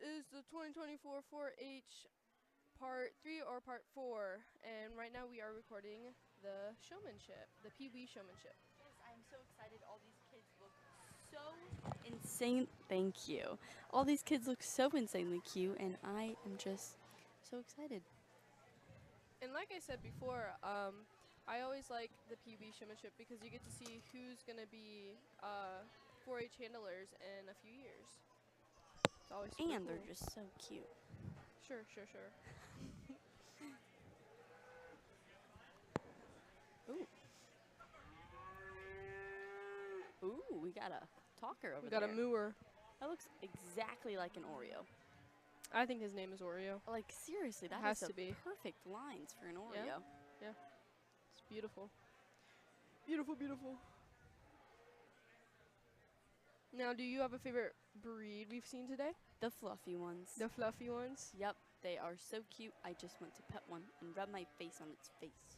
is the 2024 4-H part 3 or part 4, and right now we are recording the showmanship, the Pee Wee showmanship. Yes, I'm so excited. All these kids look so insane. Thank you. All these kids look so insanely cute, and I am just so excited. And like I said before, I always like the Pee Wee showmanship because you get to see who's gonna be 4-H handlers in a few years. It's always super And cool. they're just so cute. Sure. Ooh. Ooh, we got a talker over We got there. a mooer. That looks exactly like an Oreo. I think his name is Oreo. Like, seriously, that has is to be perfect lines for an Oreo. Yeah. It's beautiful. Beautiful. Now, do you have a favorite breed we've seen today? The fluffy ones. The fluffy ones? Yep, they are so cute. I just want to pet one and rub my face on its face.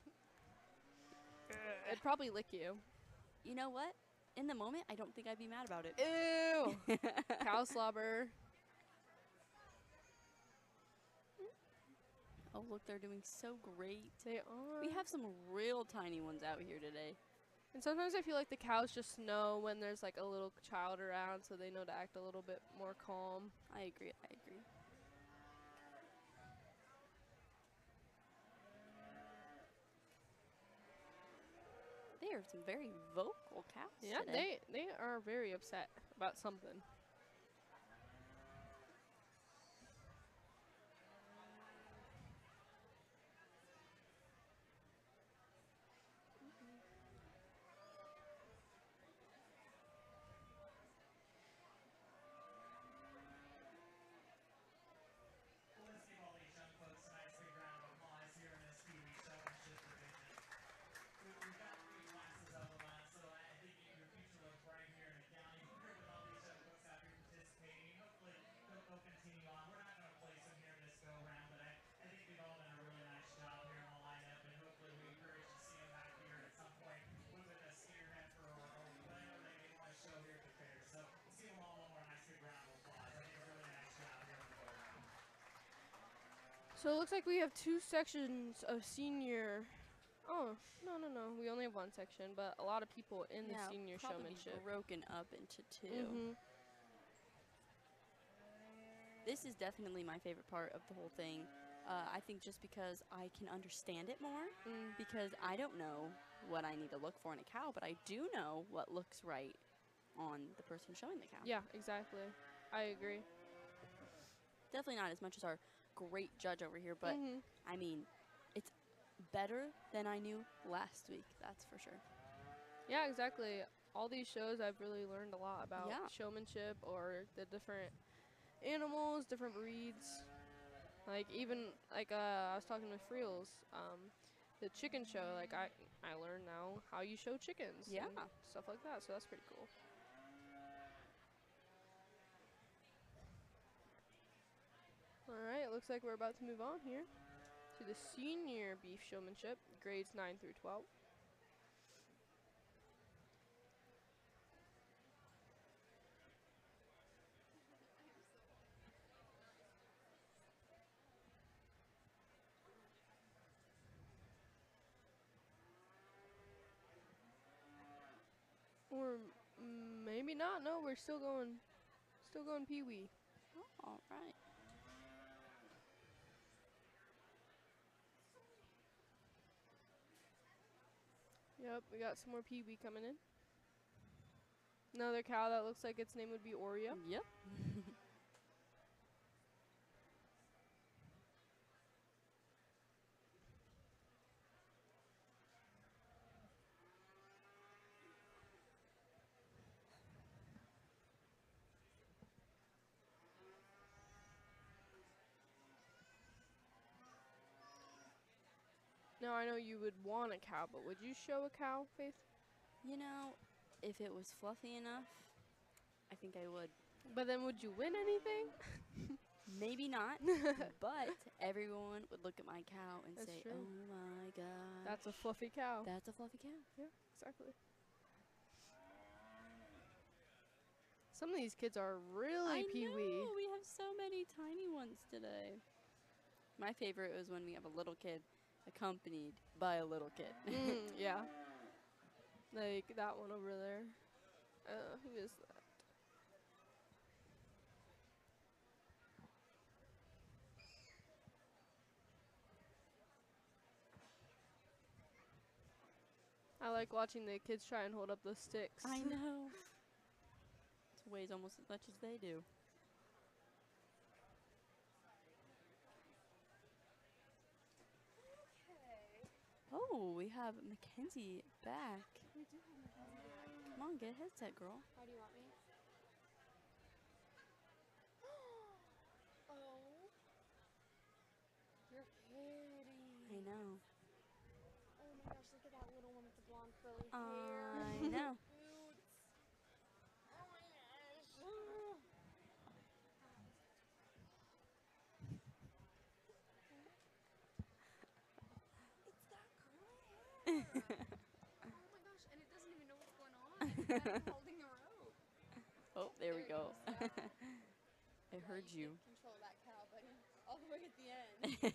It'd probably lick you. You know what? In the moment, I don't think I'd be mad about it. Ew! Cow slobber. Oh, look, they're doing so great. They are. We have some real tiny ones out here today. And sometimes I feel like the cows just know when there's like a little child around, so they know to act a little bit more calm. I agree. They are some very vocal cows Yeah, today. they are very upset about something. Let's give all these young folks a nice big round of applause here in this Beef Showmanship division. We've got 3 classes of them, so I think your future looks bright here in the county. With all these young folks out here participating, hopefully they'll continue on. We're not going to place them here in this go round, but I think they've all done a really nice job here in the lineup, and hopefully we encourage to see them back here at some point with a steer heifer or whatever they want to show here at the fair. So let's give them all one more nice big round of applause. I think a really nice job here in the go round. So it looks like we have 2 sections of senior. Oh, no. We only have 1 section, but a lot of people in the senior probably showmanship. broken up into 2. Mm-hmm. This is definitely my favorite part of the whole thing. I think just because I can understand it more, because I don't know what I need to look for in a cow, but I do know what looks right on the person showing the cow. Yeah, exactly. I agree. Definitely not as much as our great judge over here, but I mean, it's better than I knew last week, that's for sure. Yeah, exactly. All these shows, I've really learned a lot about showmanship or the different animals, different breeds. Like even like I was talking with Freels, the chicken show. Like I learned now how you show chickens. Yeah. And stuff like that. So that's pretty cool. All right, it looks like we're about to move on here to the senior beef showmanship, grades 9 through 12. Or maybe not. No, we're still going Pee Wee. Oh, all right. Yep, we got some more Pee Wee coming in. Another cow that looks like its name would be Oreo. Yep. Now I know you would want a cow, but would you show a cow, Faith? You know, if it was fluffy enough, I think I would. But then would you win anything? Maybe not, but everyone would look at my cow and That's say, true. oh my god. That's a fluffy cow. That's a fluffy cow. Yeah, exactly. Some of these kids are really Pee Wee. We have so many My favorite was when we have a little kid accompanied by a little kid. Yeah. Like that one over there. Who is that? I like watching the kids try and hold up those sticks. I know. It weighs almost as much as they do. Oh, we have Mackenzie back. We do have Mackenzie back. Come on, get a headset, girl. How do you want me? Oh. You're kidding. I know. Oh my gosh, look at that little one with the blonde curly hair. I know. Boots. Oh my gosh. It's that curly hair. Oh my gosh, and it doesn't even know what's going on. It's kind of holding the rope. Oh, there we go. I heard you. Take control of that cow, buddy. All the way at the end.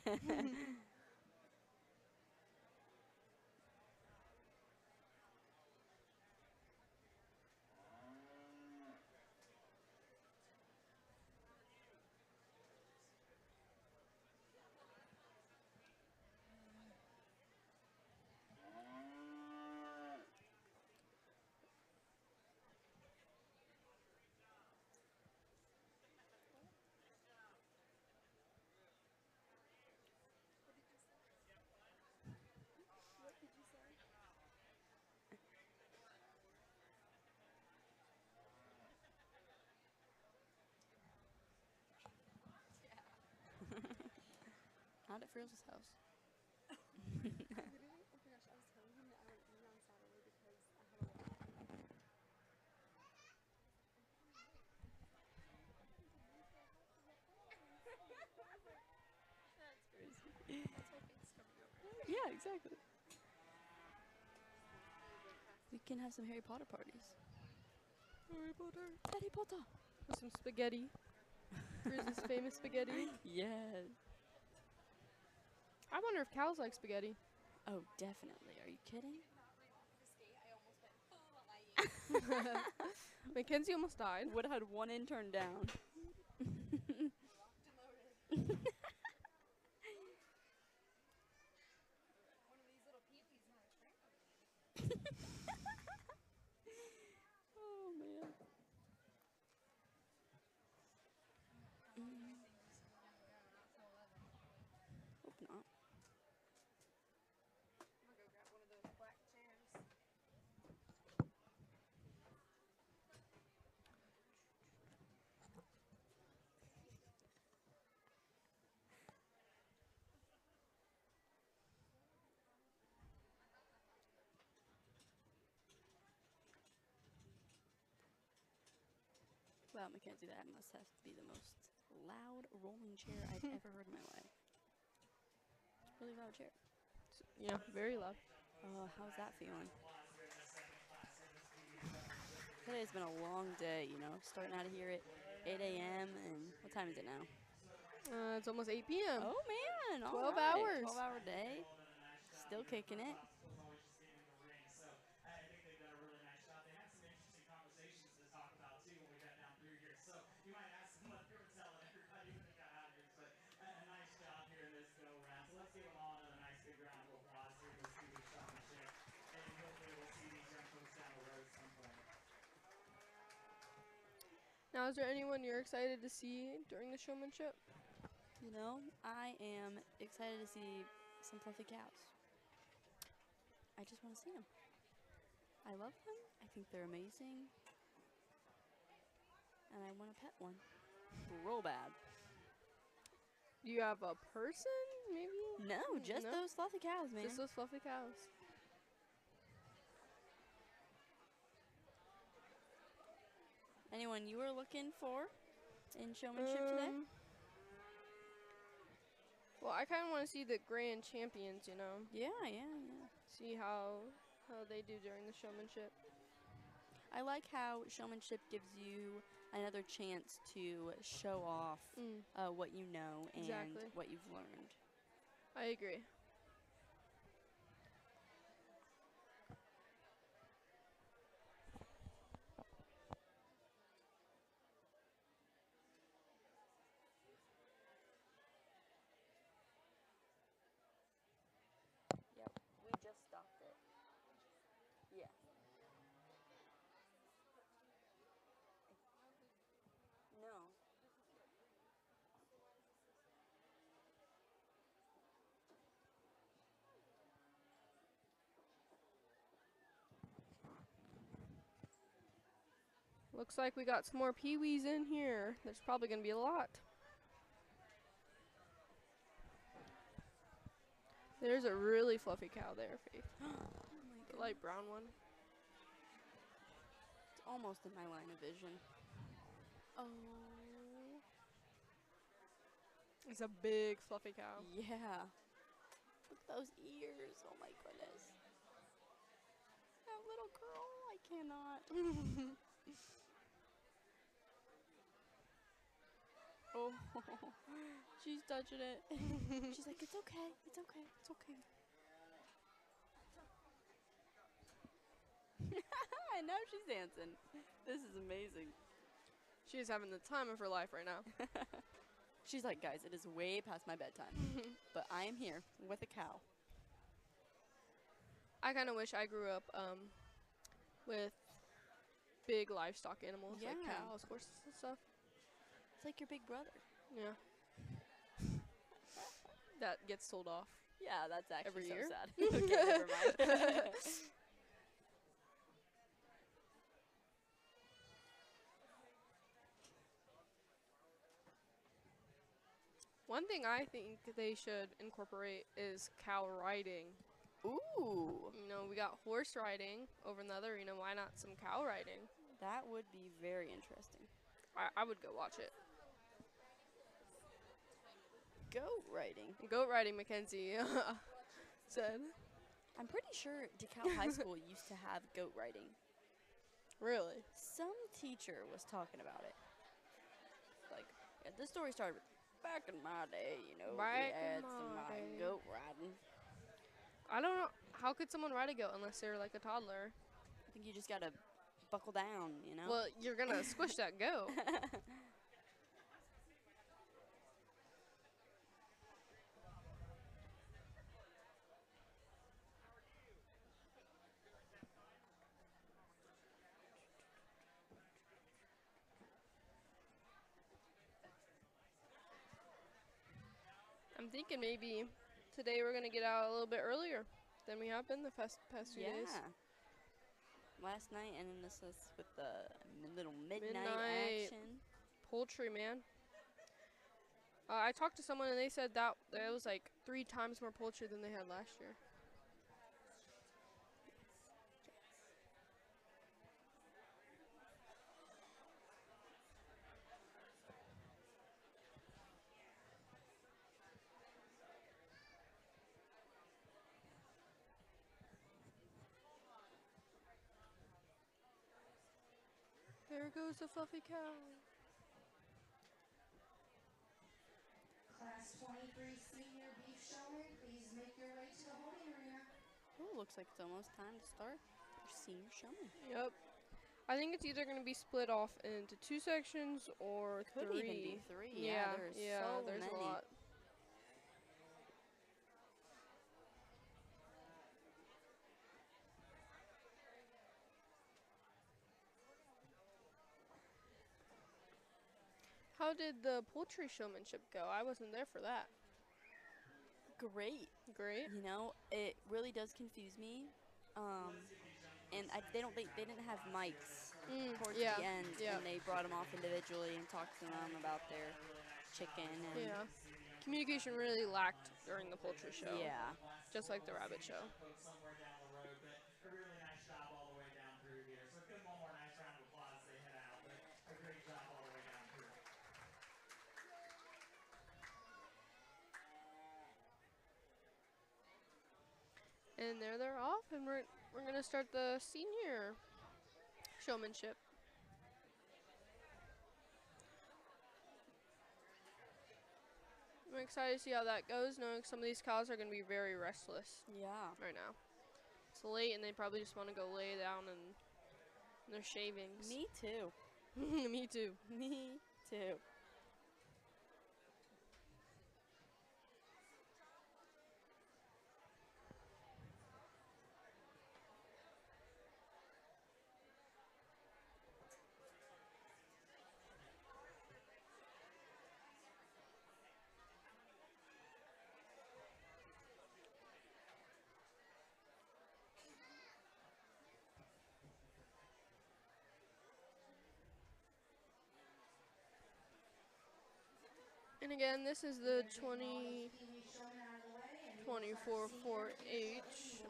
What did you say? Not at Friel's house. Literally? Oh my gosh, I was telling him that I went eat on Saturday because I had a lot. That's crazy. That's why Faith's coming over. Yeah, exactly. We can have some Harry Potter parties. Harry Potter. Harry Potter. With some spaghetti. Griz's famous spaghetti. Yes. I wonder if cows like spaghetti. Oh, definitely. Are you kidding? Mackenzie almost died. Would have had one intern down. Oh, man. Hope not. I'm gonna go grab one of those black chairs. Wow, Mackenzie, that must have to be the most loud rolling chair I've ever heard in my life. It's a really loud chair. Yeah, very loud. How's that feeling? Today's been a long day, you know, starting out of here at 8 a.m. and what time is it now? It's almost 8 p.m. Oh, man. 12 right. hours. 12-hour day. Still kicking it. Now, is there anyone you're excited to see during the showmanship? You know, I am excited to see some fluffy cows. I just want to see them. I love them. I think they're amazing. And I want to pet one. Real bad. Do you have a person, maybe? No, just those fluffy cows, man. Just those fluffy cows. Anyone you were looking for in showmanship today? Well, I kind of want to see the grand champions, you know. Yeah. See how they do during the showmanship. I like how showmanship gives you another chance to show off what you know and Exactly. what you've learned. I agree. Yep, we just stopped it. Yeah. No. Looks like we got some more peewees in here. There's probably going to be a lot. There's a really fluffy cow there, Faith. Oh my The god. light brown one. It's almost in my line of vision. Oh. It's a big fluffy cow. Yeah. Look at those ears. Oh my goodness. That little girl. I cannot. Oh. She's touching it. She's like, it's okay. It's okay. It's okay. And now she's dancing. This is amazing. She's having the time of her life right now. She's like, guys, it is way past my bedtime. But I am here with a cow. I kind of wish I grew up with big livestock animals like Yeah. cows, horses, and stuff. It's like your big brother. Yeah. That gets sold off. Yeah, that's actually Every so year? sad. Okay, never mind. One thing I think they should incorporate is cow riding. Ooh. You know, we got horse riding over in the other arena. Why not some cow riding? That would be very interesting. I would go watch it. Goat riding. Goat riding, Mackenzie said. I'm pretty sure DeKalb High School used to have goat riding. Really? Some teacher was talking about it. Like, yeah, this story started back in my day, you know. Back we had in some my day. goat riding. I don't know. How could someone ride a goat unless they're like a toddler? I think you just gotta buckle down, you know? Well, you're going to squish that goat. I'm thinking maybe today we're going to get out a little bit earlier than we have been the past few days. Last night, and then this is with the little midnight Midnight. action. Poultry, man. I talked to someone and they said that was like 3 times more poultry than they had last year. There goes the fluffy cow. Class 23 Senior Beef Showman, please make your way to the holding arena. Oh, looks like it's almost time to start your senior showman. Yep. I think it's either going to be split off into 2 sections or Could 3. even be 3. Yeah, there's so there's many. a lot. How did the poultry showmanship go? I wasn't there for that. Great. Great. You know, it really does confuse me. And they didn't have mics towards yeah, the end, yeah. and they brought them off individually and talked to them about their chicken. And Yeah. Communication really lacked during the poultry show. Yeah. Just like the rabbit show. Somewhere down the road, but a really nice job all the way down through here. So give them one more nice round of applause as they head out. But a great job all the way down through. And there they're off, and we're gonna start the senior showmanship. I'm excited to see how that goes, knowing some of these cows are going to be very restless Yeah. right now. It's late, and they probably just want to go lay down in their shavings. Me too. Me too. Me too. And again, this is the Getting all those Pee-wee showmen out of the way, and we will start 24 senior. 4-H Senior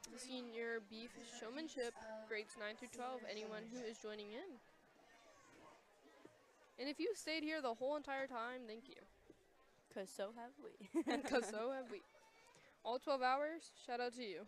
2 will be senior beef to the showmanship, feats of grades 9 through 12. senior Anyone who showmanship. is joining in. And if you stayed here the whole entire time, thank you. 'Cause so have we. Because so have we. All 12 hours, shout out to you.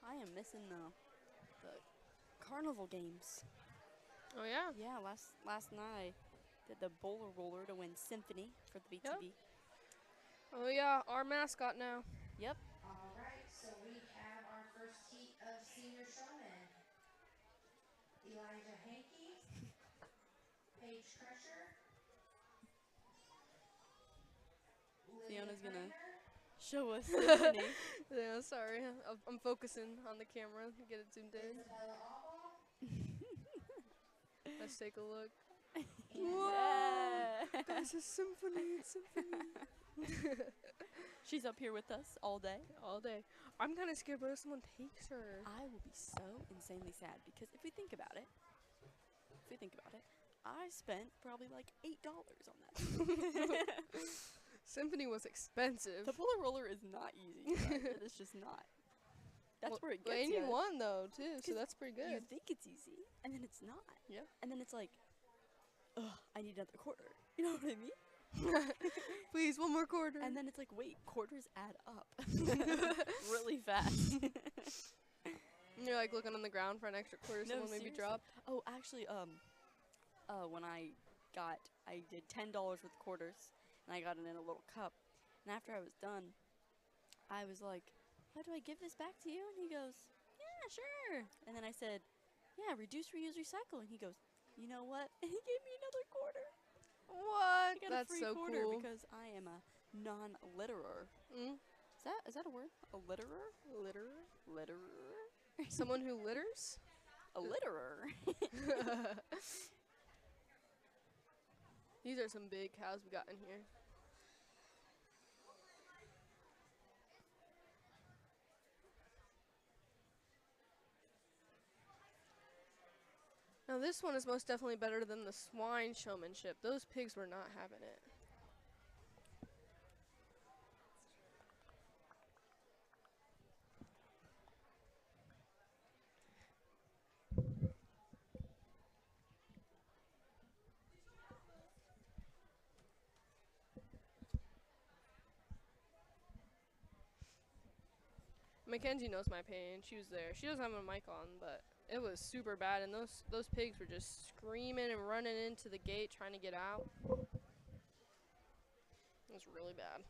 I am missing the carnival games. Oh, yeah? Yeah, last night I did the bowler roller to win Symphony for the BTB. Oh, yeah, our mascot now. Yep. All right, so we have our first heat of senior showmen. Elijah Hankey, Paige Crusher, Fiona's Lydia gonna Greiner, show us Symphony. Yeah, sorry. I'm focusing on the camera to get it zoomed in. Isabella Alba, Let's take a look. and Yeah. Guys, it's symphony. It's symphony. She's up here with us all day. All day. I'm kind of scared what if someone takes her. I will be so insanely sad because if we think about it, I spent probably like $8 on that. Symphony was expensive. The bowler roller is not easy. Guys. It is just not. That's where it gets And you. you won though too, so 'Cause that's pretty You good. think it's easy, and then it's not. Yeah. And then it's like, ugh, I need another quarter. You know what I mean? Please, one more quarter. And then it's like, wait, quarters add up really fast. And you're like looking on the ground for an extra quarter. No, Someone maybe seriously. drop. Oh, actually, when I did $10 with quarters, and I got it in a little cup. And after I was done, I was like, how do I give this back to you? And he goes, yeah, sure. And then I said, yeah, reduce, reuse, recycle. And he goes, you know what? And he gave me another quarter. What? I got That's a free so quarter cool. because I am a non-litterer. Mm? Is that a word? A litterer? Litterer? Litterer? Someone who litters? A litterer. These are some big cows we got in here. Now this one is most definitely better than the swine showmanship. Those pigs were not having it. Mackenzie knows my pain. She was there. She doesn't have a mic on, but it was super bad, and those pigs were just screaming and running into the gate trying to get out. It was really bad.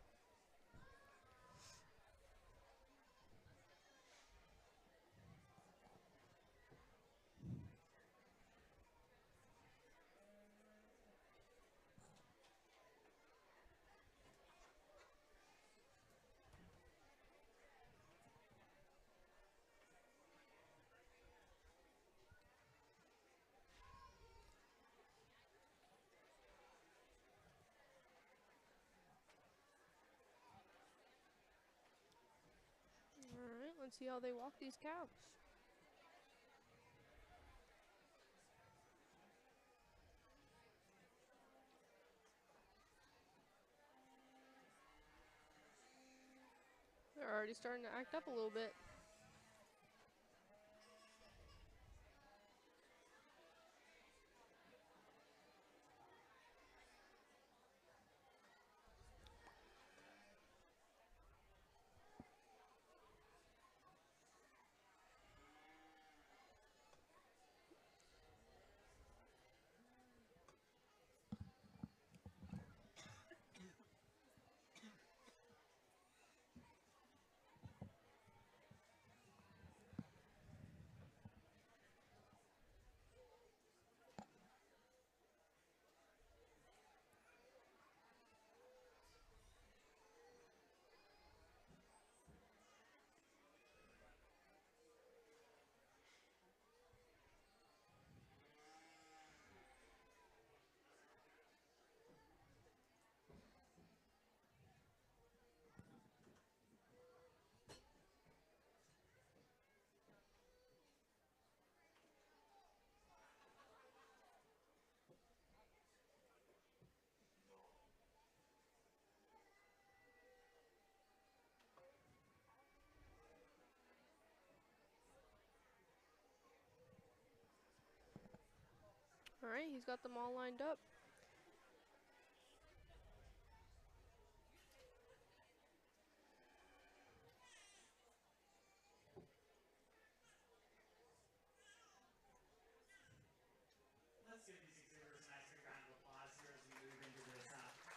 Let's see how they walk these cows. They're already starting to act up a little bit. All right, he's got them all lined up. Let's give these exhibitors a nice big round of applause here as we move into this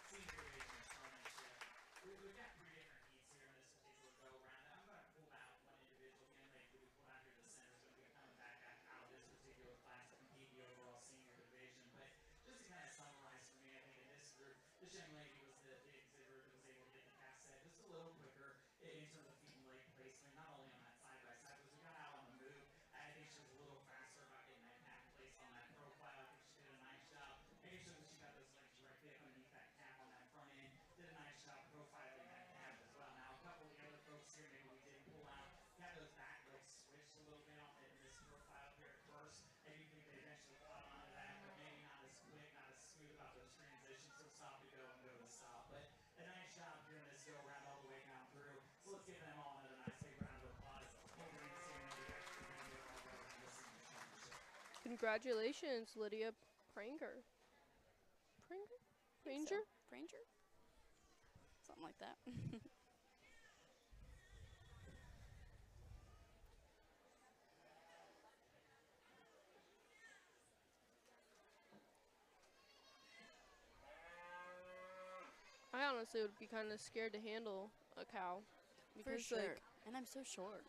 senior division of showmanship. We've got 3 different heats here in this particular go round. I'm going to pull out one individual again. Like we pulled out here to the center is going to be coming back out of this particular class to compete in the overall senior division. But just to kind of summarize for me, I think in this group, this young lady was the exhibitor that was able to get the calf set just a little quicker in terms of feet and leg placement, not only on that side by side, but as we got out on the move, I think she was a little faster about getting that calf placed on that profile. I think she did a nice job making sure that she got those legs directly up underneath that calf on that front end. Did a nice job profiling that calf as well. Now, a couple of the other folks here maybe we didn't pull out, got those back legs switched a little bit on in this profile here at first. I do think they eventually caught on to that, but maybe not as quick, not as smooth about those transitions from stop to go and go to stop. But a nice job here in this go round all the way down through. So let's give them all another nice big round of applause. Congratulations, Lydia Pranger. Pranger? Pranger? Something like that. I honestly would be kind of scared to handle a cow. For Because, sure. like, And I'm so short.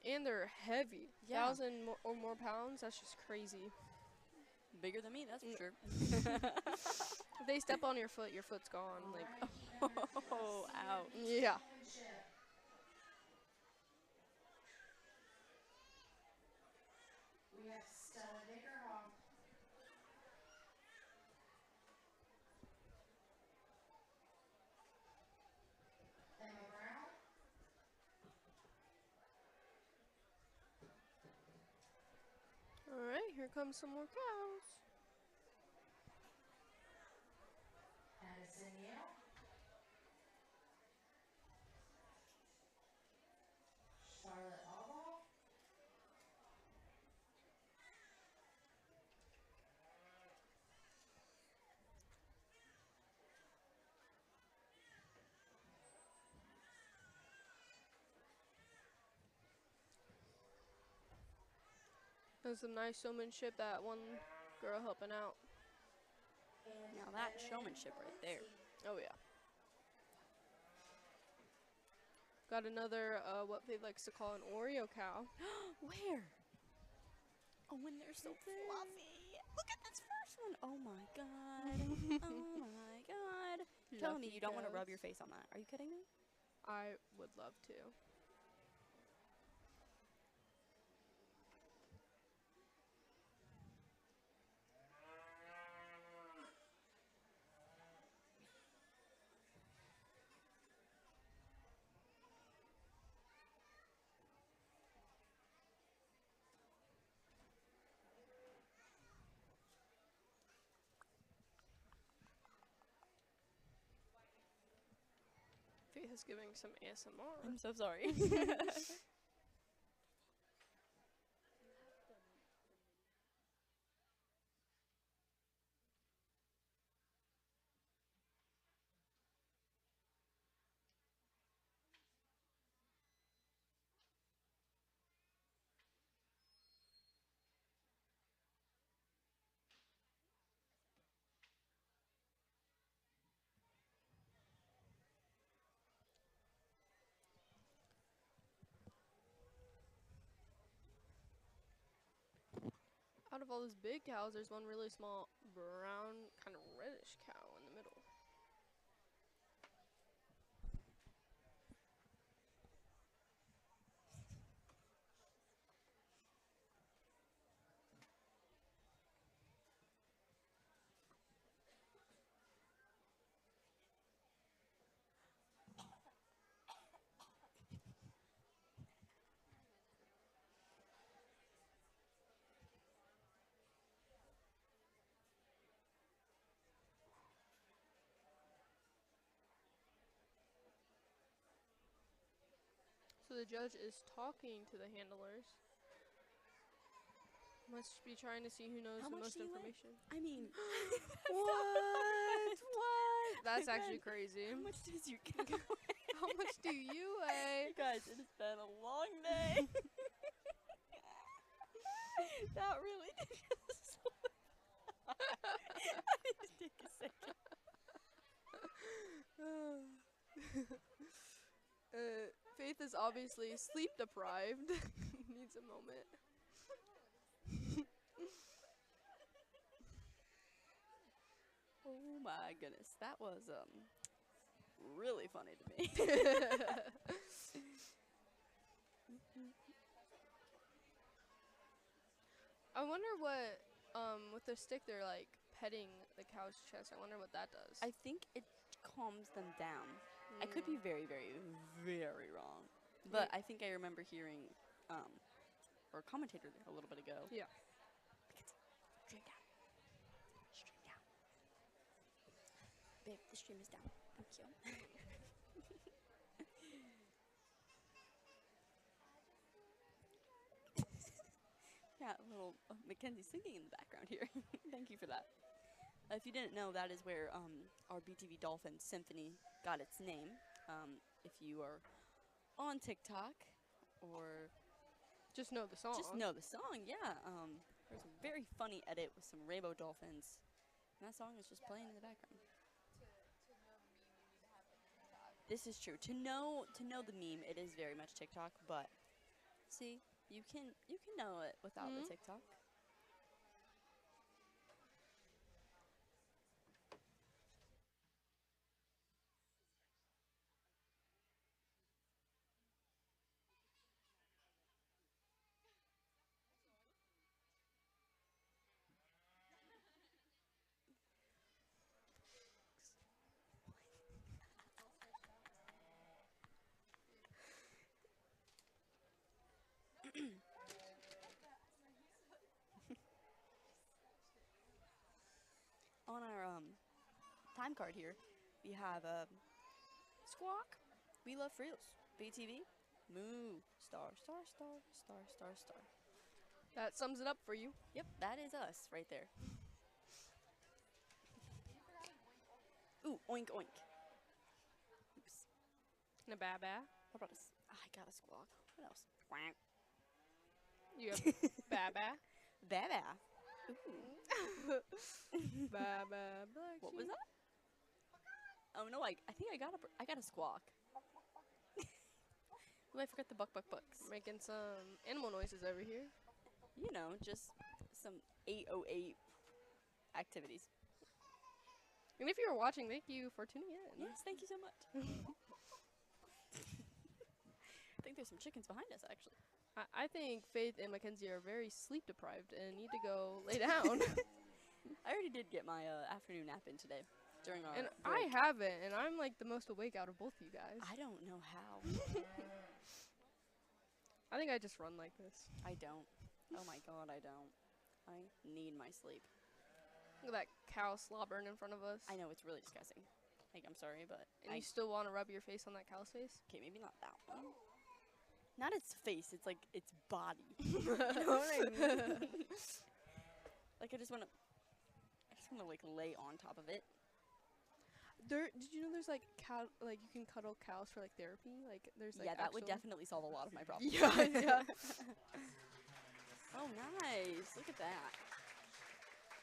and they're heavy. Yeah. 1,000 or more pounds, that's just crazy. Bigger than me, that's for sure. If they step on your foot's gone. Like, oh, ouch. yeah. We have Stella Dickerhoff. Emma Brown. All right, here comes some more cows. Addison Yale. Charlotte Albaugh. There's some nice showmanship, that one girl helping out. Now that's showmanship right there. Oh, yeah. Got another, what they likes to call an Oreo cow. Where? Oh, when they're so fluffy. Look at this first one. Oh, my God. Oh, my God. Tell me you don't want to rub your face on that. Are you kidding me? I would love to. Faith is giving some ASMR. I'm so sorry. Out of all those big cows, there's one really small brown, kind of reddish cow in the middle. So the judge is talking to the handlers. Must be trying to see who knows How the much most do you weigh? information. I mean, What? What? That's actually How crazy. much does your cow weigh? How much do you weigh? Guys, it has been a long day. That really did just I need to take a second. Faith is obviously sleep deprived. Needs a moment. Oh my goodness, that was really funny to me. I wonder what, with their stick they're like petting the cow's chest. I wonder what that does. I think it calms them down. I could be very, very, very wrong, but I think I remember hearing or a commentator a little bit ago. Yeah. Stream down. Stream down. Babe, the stream is down. Thank you. Yeah, a little Mackenzie singing in the background here. Thank you for that. If you didn't know, that is where our BTV Dolphin Symphony got its name. If you are on TikTok or Just know the song. just know the song, yeah. There's a very funny edit with some rainbow dolphins, and that song is just playing in the background. This is true. To know the meme, it is very much TikTok, but see, you can know it without the TikTok. On our time card here, we have Squawk. We love Friels. BTV. Moo. Star, star, star, star, star, star. That sums it up for you. Yep, that is us right there. Ooh, oink oink. Oops. And a ba-ba. What about I got a squawk. What else? Quack. You have ba-ba. Baba. Ba-ba. What was that? Oh no, I think I got a squawk. Oh, I forgot the buck buck bucks. Making some animal noises over here. You know, just some 808 activities. And if you were watching, thank you for tuning in. Yes, thank you so much. I think there's some chickens behind us, actually. I think Faith and Mackenzie are very sleep deprived and need to go lay down. I already did get my afternoon nap in today during our And break. I haven't, and I'm like the most awake out of both of you guys. I don't know how. I think I just run like this. I don't. Oh my god, I don't. I need my sleep. Look at that cow slobbering in front of us. I know, it's really disgusting. Like, I'm sorry, but And you still want to rub your face on that cow's face? Okay, maybe not that one. Not its face. It's like its body. You know what I mean? Like I just want to like lay on top of it. Did you know there's like cow, like you can cuddle cows for like therapy? Like there's like yeah, that would definitely solve a lot of my problems. Yeah, yeah. Oh, nice. Look at that.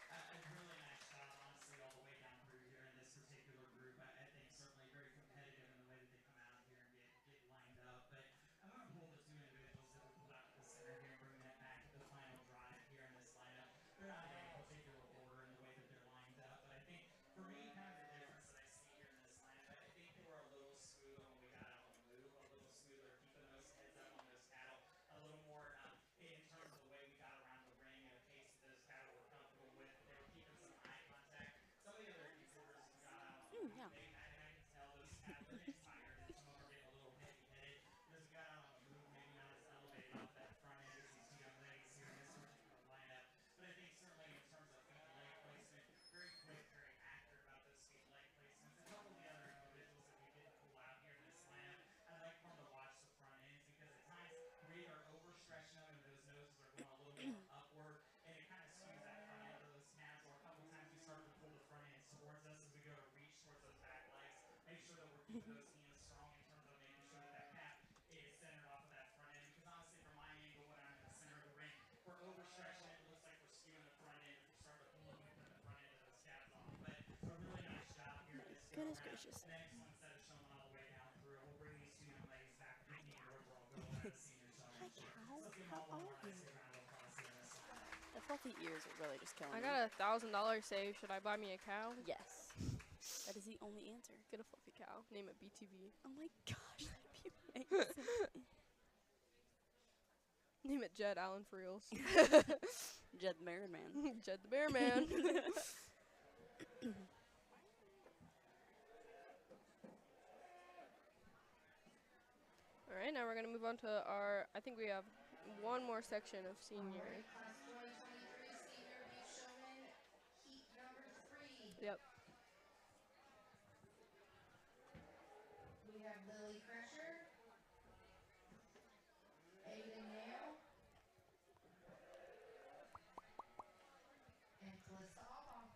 A really nice job, honestly, all the way down through here in this particular group. I think certainly very competitive in the way that they come out here and get lined up. But I'm going to pull the two individuals that we pulled out to the center here and bring them back at the final drive here in this lineup. They're not in any particular order in the way that they're lined up. But I think, for me, kind of the difference that I see here in this lineup, I think they were a little smoother when we got out on the move, a little smoother, keeping those heads up on those cattle, a little more in terms of the way we got around the ring at a pace that those cattle were comfortable with. They were keeping some eye contact. Some of the other contenders as we got out on the move, Yeah. and I can tell those cattle, they're getting tired, and some of them are getting a little heavy-headed. But as we got out on the move, maybe not as elevated off that front end as these two young ladies here in this particular lineup. But I think certainly in terms of feet and leg placement, very quick, very accurate about those feet and leg placements. A couple of the other individuals that we didn't pull out here in this lineup, I like for them to watch the front ends because at times we're either overstretching them and those noses are going a little more upward and it kind of skews that front end of those calves, or a couple of times we start to pull the front ends towards us as we go to reach towards those back legs. Make sure that we're keeping those hands strong in terms of making sure that that calf is centered off of that front end, because honestly from my angle when I'm in the center of the ring, we're overstretching it, looks like we're skewing the front end if we start to pull and we put the front end of those calves off. But a really nice job here in this Goodness go-round. gracious. An excellent set of showmen all the way down through. We'll bring these two young ladies back to compete in your overall goal at the senior showmanship. Hi, So let's give them how all one more are you? nice big round of applause here in this one. The fluffy ears are really just killing I me. got a $1,000 save. Should I buy me a cow? Yes. That is the only answer. Get a fluffy cow. Name it BTV. Oh my gosh, that'd be amazing. Name it Jed Allen for reals. Jed the Bear Man. Jed the Bear Man. All right, now we're gonna move on to our. I think we have one more section of senior. Class 2023 Senior Beef Showman, heat number 3. Yep. We have Lily Crusher, Aiden Nail, and Calissa Alba.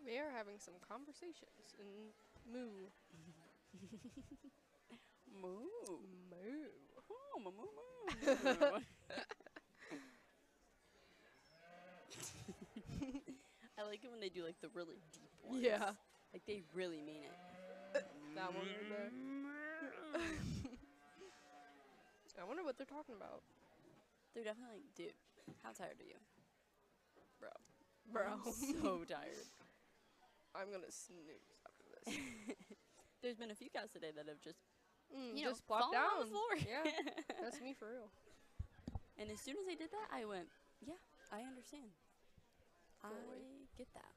We are having some conversations in moo. Moo. Moo. Oh, moo, moo, moo. I like it when they do like the really deep ones. Yeah. Like they really mean it. That one right there. I wonder what they're talking about. They're definitely like, dude, how tired are you? Bro. I'm so tired. I'm gonna snooze after this. There's been a few cows today that have just, you just know, plop fallen down. on the floor. Yeah, that's me for real. And as soon as they did that, I went, yeah, I understand. Totally. I get that.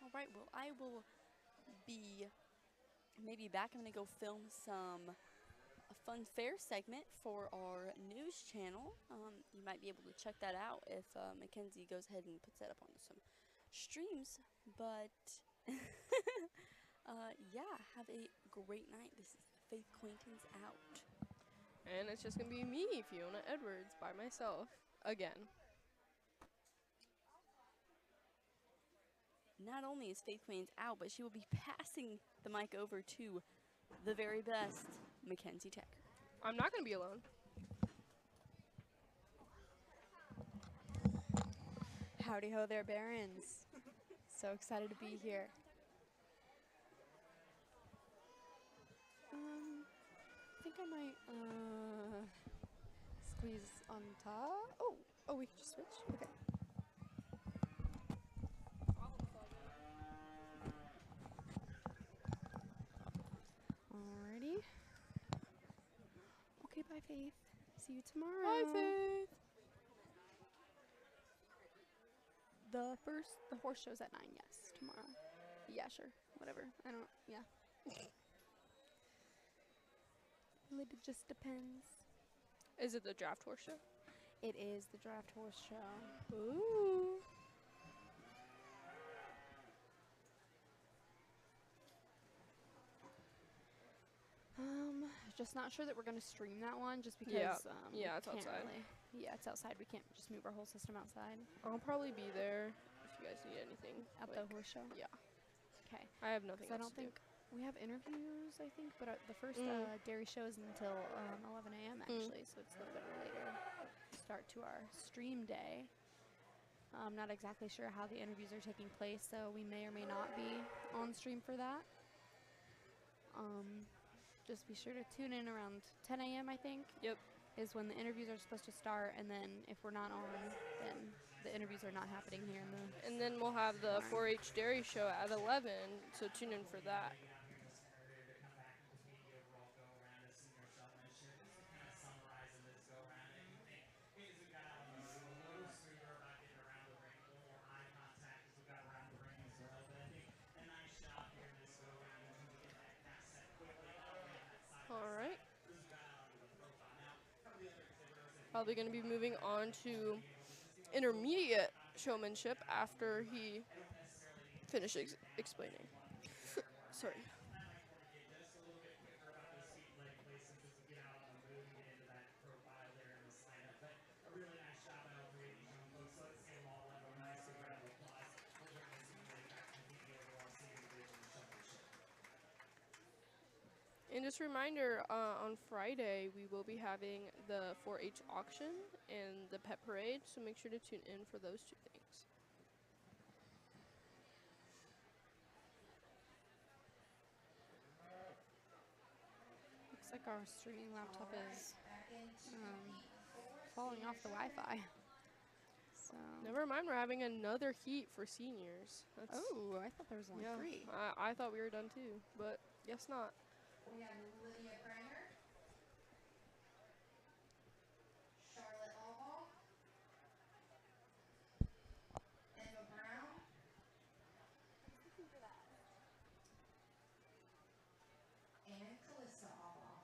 All right, well, I will be maybe back. I'm going to go film a fun fair segment for our news channel. You might be able to check that out if Mackenzie goes ahead and puts that up on some streams. But yeah, have a great night. This is Faith Quaintance out. And it's just gonna be me, Fiona Edwards, by myself again. Not only is Faith Quaintance out, but she will be passing the mic over to the very best Mackenzie Tech. I'm not gonna be alone. Howdy ho there, Barons. So excited to be here. I think I might squeeze on top. Oh, we can just switch? Okay. Bye, Faith. See you tomorrow. Bye, Faith. The horse show's at 9, yes, tomorrow. Yeah, sure. Whatever. Yeah. Really just depends. Is it the draft horse show? It is the draft horse show. Ooh. Just not sure that we're going to stream that one just because Yeah, we it's can't outside. Yeah, it's outside. We can't just move our whole system outside. I'll probably be there if you guys need anything. At the horse show? Yeah. Okay. I have nothing else I don't to think we have interviews, I think, but the first dairy show is until 11 a.m. actually, so it's a little bit of a later start to our stream day. I'm not exactly sure how the interviews are taking place, so we may or may not be on stream for that. Just be sure to tune in around 10 a.m. I think. Yep. Is when the interviews are supposed to start, and then if we're not on, then the interviews are not happening here in the. And then we'll have the 4-H dairy show at 11, so tune in for that. Alright. Probably going to be moving on to intermediate showmanship after he finishes explaining. Sorry. And just a reminder, on Friday we will be having the 4-H auction and the pet parade, so make sure to tune in for those two things. Looks like our streaming laptop is falling off the Wi-Fi. So. Never mind, we're having another heat for seniors. That's I thought there was only 3. I thought we were done too, but guess not. We have Lydia Granger, Charlotte Alhall, Emma Brown, and Calissa Alhall.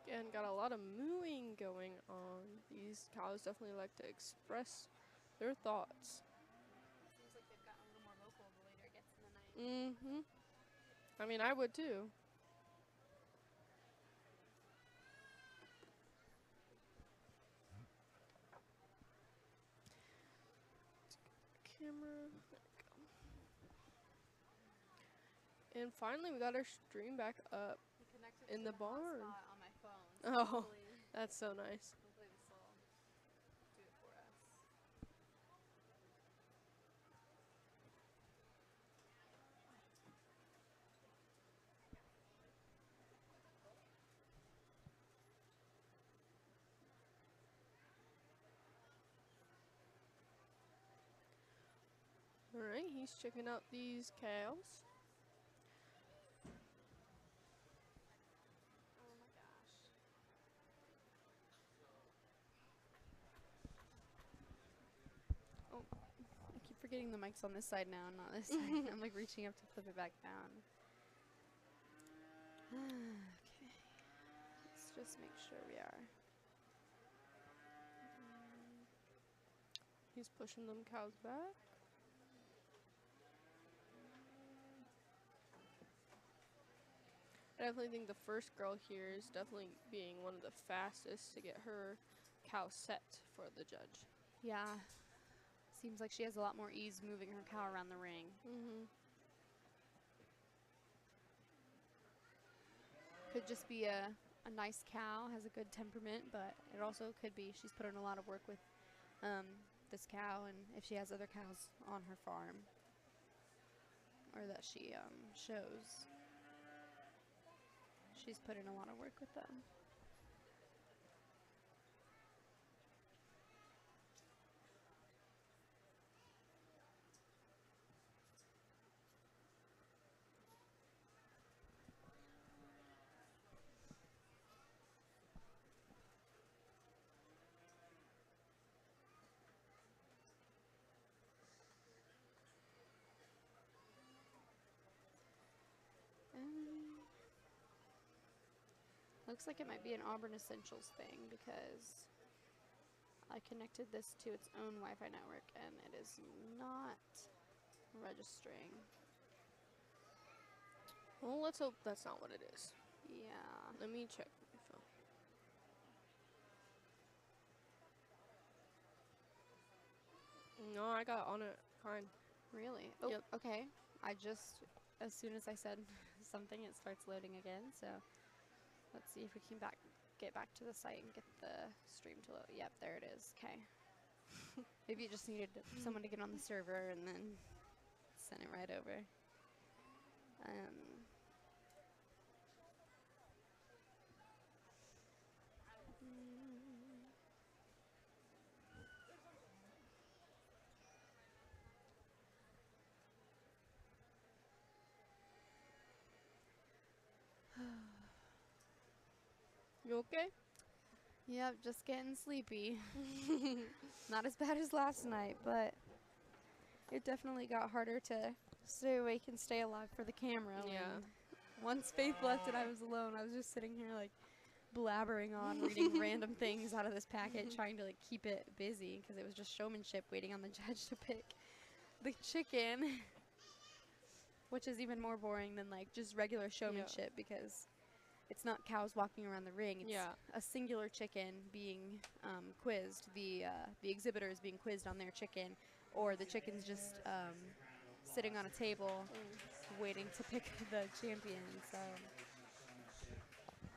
Again, got a lot of mooing going on. These cows definitely like to express their thoughts. Seems like they've gotten a little more vocal the later it gets in the night. Mm-hmm. I mean, I would too. Camera. There we go. And finally, we got our stream back up in the barn. On my phone, so Oh, that's so nice. hopefully this will do it for us. Alright, he's checking out these cows. Oh my gosh. Oh, I keep forgetting the mic's on this side now, not this side. I'm like reaching up to flip it back down. Okay. Let's just make sure we are He's pushing them cows back. I definitely think the first girl here is definitely being one of the fastest to get her cow set for the judge. Yeah. Seems like she has a lot more ease moving her cow around the ring. Could just be a nice cow, has a good temperament, but it also could be she's put in a lot of work with this cow, and if she has other cows on her farm or that she shows, she's put in a lot of work with them. Looks like it might be an Auburn Essentials thing because I connected this to its own Wi-Fi network and it is not registering. Well, let's hope that's not what it is. Yeah. Let me check my phone. No, I got on it fine. Really? Oh, Yep. okay. As soon as I said something, it starts loading again. So let's see if we can get back to the site and get the stream to load. Yep, there it is. Okay. Maybe you just needed someone to get on the server and then send it right over. You okay? Yep, just getting sleepy. Not as bad as last night, but it definitely got harder to stay awake and stay alive for the camera. Yeah. Once Faith left and I was alone, I was just sitting here like blabbering on, reading random things out of this packet, trying to like keep it busy because it was just showmanship, waiting on the judge to pick the chicken, which is even more boring than like just regular showmanship because it's not cows walking around the ring. It's a singular chicken being quizzed. The exhibitor is being quizzed on their chicken, or the chicken's just sitting on a table waiting to pick the champion. So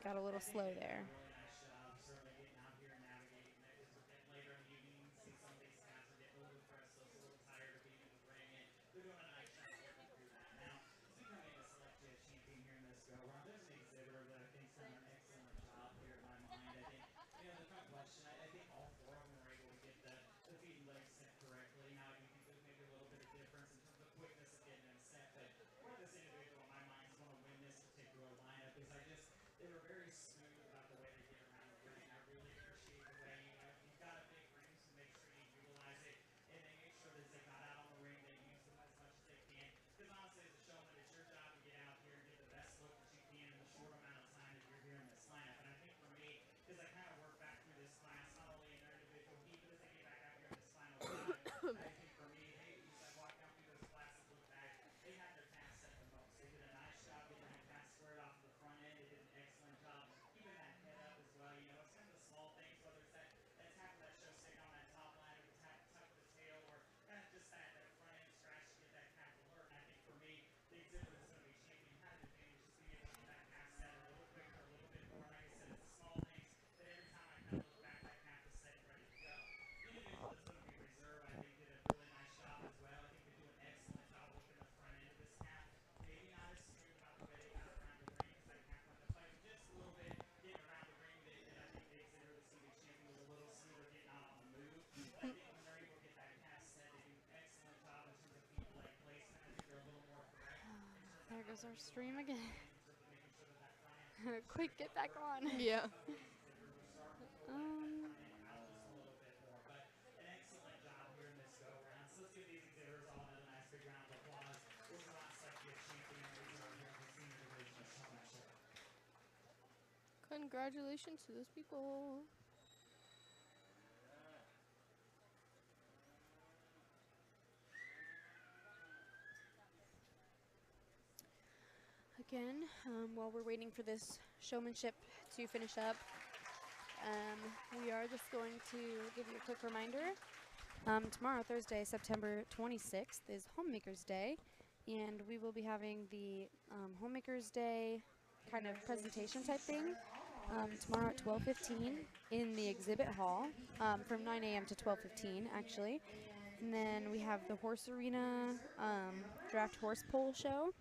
got a little slow there. Really nice job, certainly getting out here and navigating it. As we're getting later in the evening, see some of these calves are getting a little bit restless, a little tired of being in the ring, and they're doing a nice job working through that. Now, as we come in to select you a champion here in this go-round, there's an exhibitor that I think's done an excellent job here in my mind. I think, there's no question. I think all four of them were able to get the feet and legs set correctly. Now, I do think there's maybe a little bit of difference in terms of quickness of getting them set, but where this individual in my mind is going to win this particular lineup is they were very smooth about the way they get around the ring. I really appreciate the way, you've got a big ring, so make sure you utilize it, and they make sure that as they got out on the ring, they use them as much as they can. Because honestly, as a showman, it's your job to get out here and get the best look that you can in the short amount of time that you're here in this lineup. And I think for me, because I kind of work back through this class, not only in their individual heat, but as they get back out here in this final time, I think for me, as I walk down through those classes, look back, they had their calf set the most. They did a nice job getting that calf squared off to the front end. They did an excellent job keeping that head up as well. It's kind of the small things, whether it's that tap of that show stick on that top line or the tuck of the tail or kind of just that front end scratch to get that calf alert. And I think for me, the exhibitor that's going to be champion had an advantage just being able to get that calf set a little quicker, a little bit more. Like I said, it's the small things that every time I kind of look back, that calf is set and ready to go. The individual that's going to be reserved, I think, did a really nice job as well. I think they do an excellent job working the front end of this calf. Maybe not as smooth about the way they got around the ring because that calf went to fight just a little bit, getting around the ring. That I think the exhibitor, the CB champion, was a little smoother getting out on the move. But I think when they're able to get that calf set, they do an excellent job in terms of feet and leg placement. I think they're a little more correct in terms of There how goes our they're stream doing again. in terms of making sure that front end. Quick, get back on. Yeah. Out just a little bit more, but an excellent job here in this go-round. So let's give these exhibitors all another nice big round of applause. We'll go out and select you a champion here in the senior division of showmanship. Congratulations to those people. again, while we're waiting for this showmanship to finish up, we are just going to give you a quick reminder. Tomorrow, Thursday, September 26th, is Homemakers Day, and we will be having the Homemakers Day kind of presentation type thing tomorrow at 12:15 in the exhibit hall from 9 a.m. to 12:15, actually. And then we have the horse arena draft horse pole show,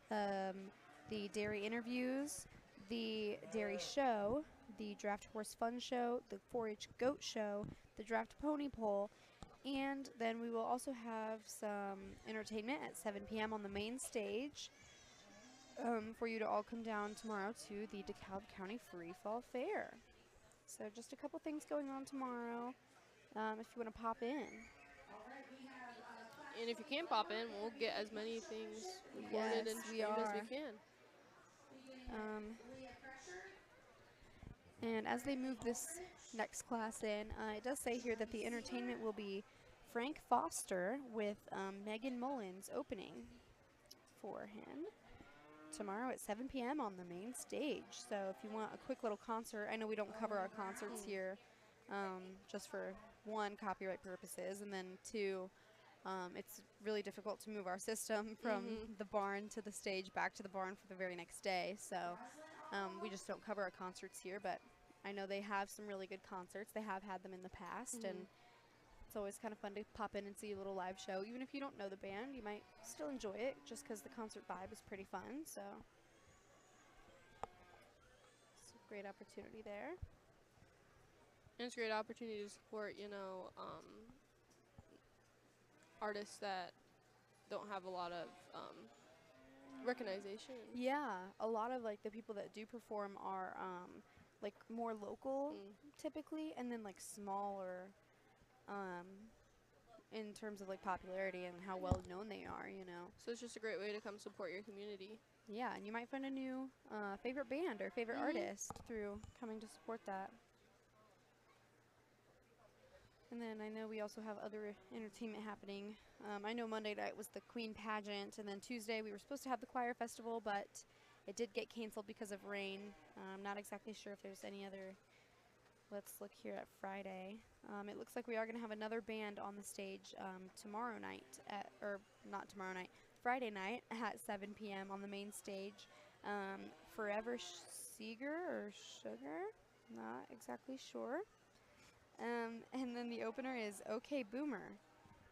the dairy interviews, the dairy show, the draft horse fun show, the 4-H goat show, the draft pony pole, and then we will also have some entertainment at 7 p.m. on the main stage for you to all come down tomorrow to the DeKalb County Free Fall Fair. So just a couple things going on tomorrow if you want to pop in. And if you can't pop in, we'll get as many things recorded and streamed as we can. And as they move this next class in, it does say here that the entertainment will be Frank Foster with Megan Mullins opening for him tomorrow at 7 p.m. on the main stage. So if you want a quick little concert, I know we don't cover our concerts here just for one, copyright purposes, and then two, it's really difficult to move our system from the barn to the stage back to the barn for the very next day. So we just don't cover our concerts here, but I know they have some really good concerts. They have had them in the past, and it's always kind of fun to pop in and see a little live show. Even if you don't know the band, you might still enjoy it just because the concert vibe is pretty fun. So it's a great opportunity there. And it's a great opportunity to support, you know, artists that don't have a lot of recognition. Yeah, a lot of like the people that do perform are like more local typically, and then like smaller in terms of like popularity and how well known they are, you know. So it's just a great way to come support your community. Yeah, and you might find a new favorite band or favorite artist through coming to support that. And then I know we also have other entertainment happening. I know Monday night was the Queen pageant, and then Tuesday we were supposed to have the choir festival, but it did get canceled because of rain. I'm not exactly sure if there's any other. Let's look here at Friday. It looks like we are going to have another band on the stage tomorrow night, or not tomorrow night, Friday night at 7 p.m. on the main stage. Forever Seeger or Sugar? Not exactly sure. And then the opener is OK Boomer.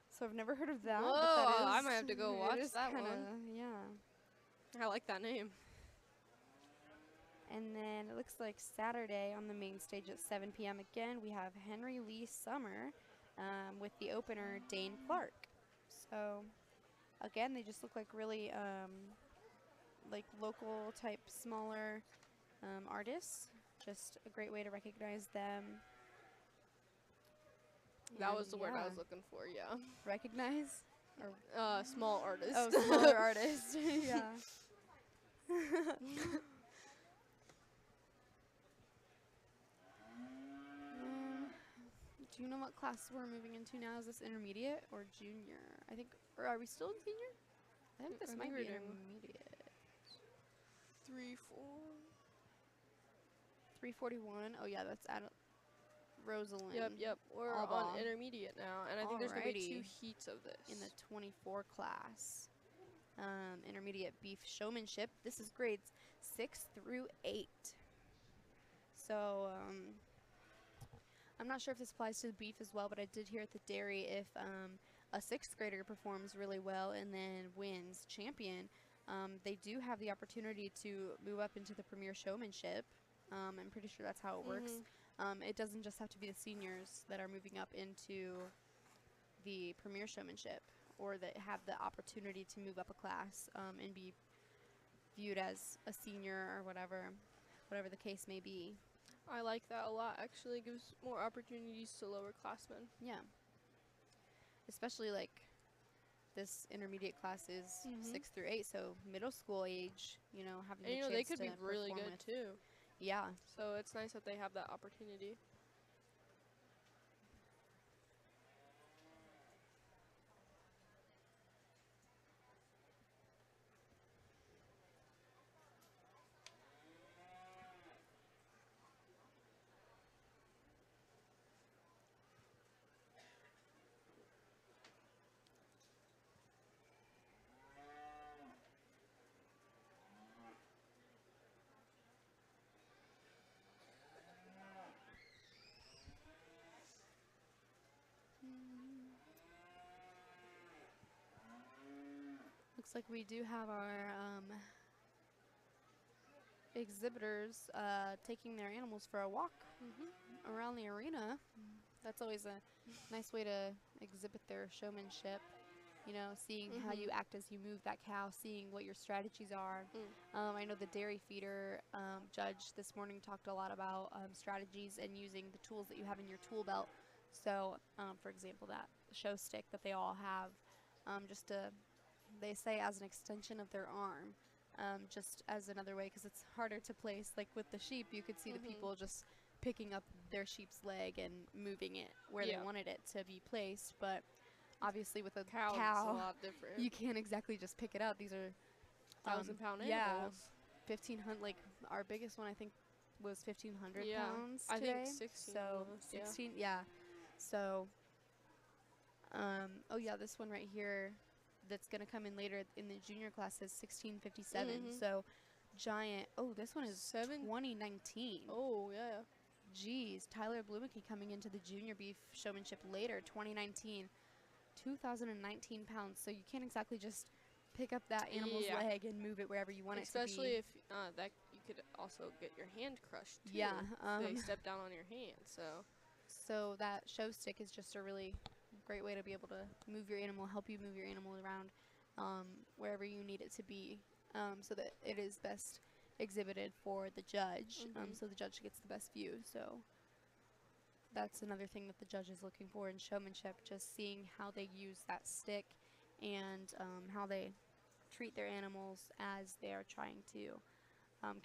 So I've never heard of that. Whoa, but that is, I might have to go watch that one. Yeah. I like that name. And then it looks like Saturday on the main stage at 7 p.m. again, we have Henry Lee Summer with the opener Dane Clark. So again, they just look like really like local type smaller artists. Just a great way to recognize them. That was the word I was looking for, yeah. Recognize? Or small artist. Oh, smaller artist. Yeah. Do you know what class we're moving into now? Is this intermediate or junior? I think, or are we still in senior? I think this might be intermediate. 341. Oh yeah, that's at Rosalind. Yep. We're on intermediate now, and I think there's going to be 2 heats of this. In the 24 class. Intermediate Beef Showmanship. This is grades 6 through 8. So, I'm not sure if this applies to the beef as well, but I did hear at the dairy if a 6th grader performs really well and then wins champion, they do have the opportunity to move up into the Premier Showmanship. I'm pretty sure that's how it works. It doesn't just have to be the seniors that are moving up into the Premier Showmanship or that have the opportunity to move up a class and be viewed as a senior or whatever the case may be. I like that a lot. Actually, it gives more opportunities to lower classmen. Yeah. Especially like this intermediate class is 6 through 8, so middle school age, you know, having and a chance they could to be really perform good too. Yeah. So it's nice that they have that opportunity. Looks like we do have our exhibitors taking their animals for a walk around the arena. That's always a nice way to exhibit their showmanship. You know, seeing how you act as you move that cow, seeing what your strategies are. I know the dairy feeder judge this morning talked a lot about strategies and using the tools that you have in your tool belt. So, for example, that show stick that they all have, they say as an extension of their arm, just as another way, because it's harder to place. Like with the sheep, you could see the people just picking up their sheep's leg and moving it where they wanted it to be placed, but obviously with a cow, it's a lot different. you can't exactly just pick it up. These are 1,000-pound animals. Yeah, 1,500. Like our biggest one, I think, was 1,500 pounds today. I think 16. So 16, yeah. So, oh yeah, this one right here, that's gonna come in later in the junior class is 1657. So giant. Oh, this one is 2019. Oh yeah. Geez, Tyler Blumenke coming into the junior beef showmanship later, 2019. 2,019 pounds, so you can't exactly just pick up that animal's leg and move it wherever you want it to be. Especially if that you could also get your hand crushed too. Yeah, they step down on your hand. So that show stick is just a really great way to be able to move your animal, help you move your animal around wherever you need it to be, so that it is best exhibited for the judge, so the judge gets the best view. So that's another thing that the judge is looking for in showmanship, just seeing how they use that stick and how they treat their animals as they are trying to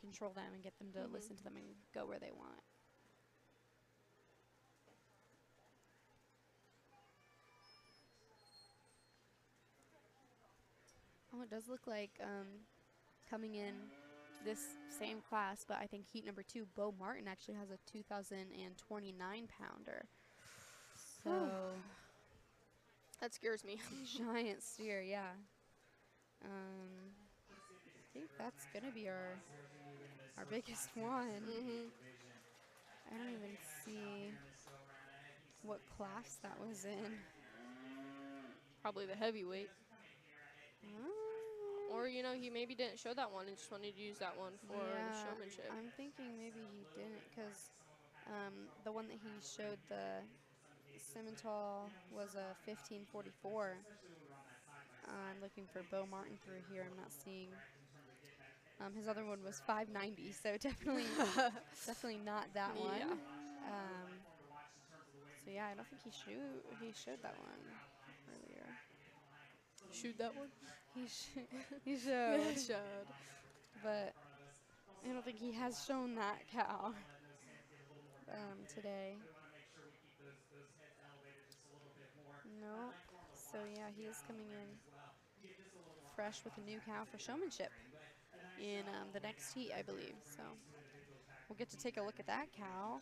control them and get them to listen to them and go where they want. Oh, it does look like coming in this same class, but I think heat number 2, Bo Martin actually has a 2,029 pounder. So that scares me. Giant steer, yeah. I think that's gonna be our biggest one. I don't even see what class that was in. Probably the heavyweight. Or, you know, he maybe didn't show that one and just wanted to use that one for the showmanship. I'm thinking maybe he didn't, because the one that he showed, the Simmental, was a 1544. I'm looking for Bo Martin through here. I'm not seeing. His other one was 590, so definitely not that one. So yeah, I don't think he showed that one earlier. Shoot that one? He showed. But I don't think he has shown that cow today. Nope. So yeah, he is coming in fresh with a new cow for showmanship in the next heat, I believe. So we'll get to take a look at that cow.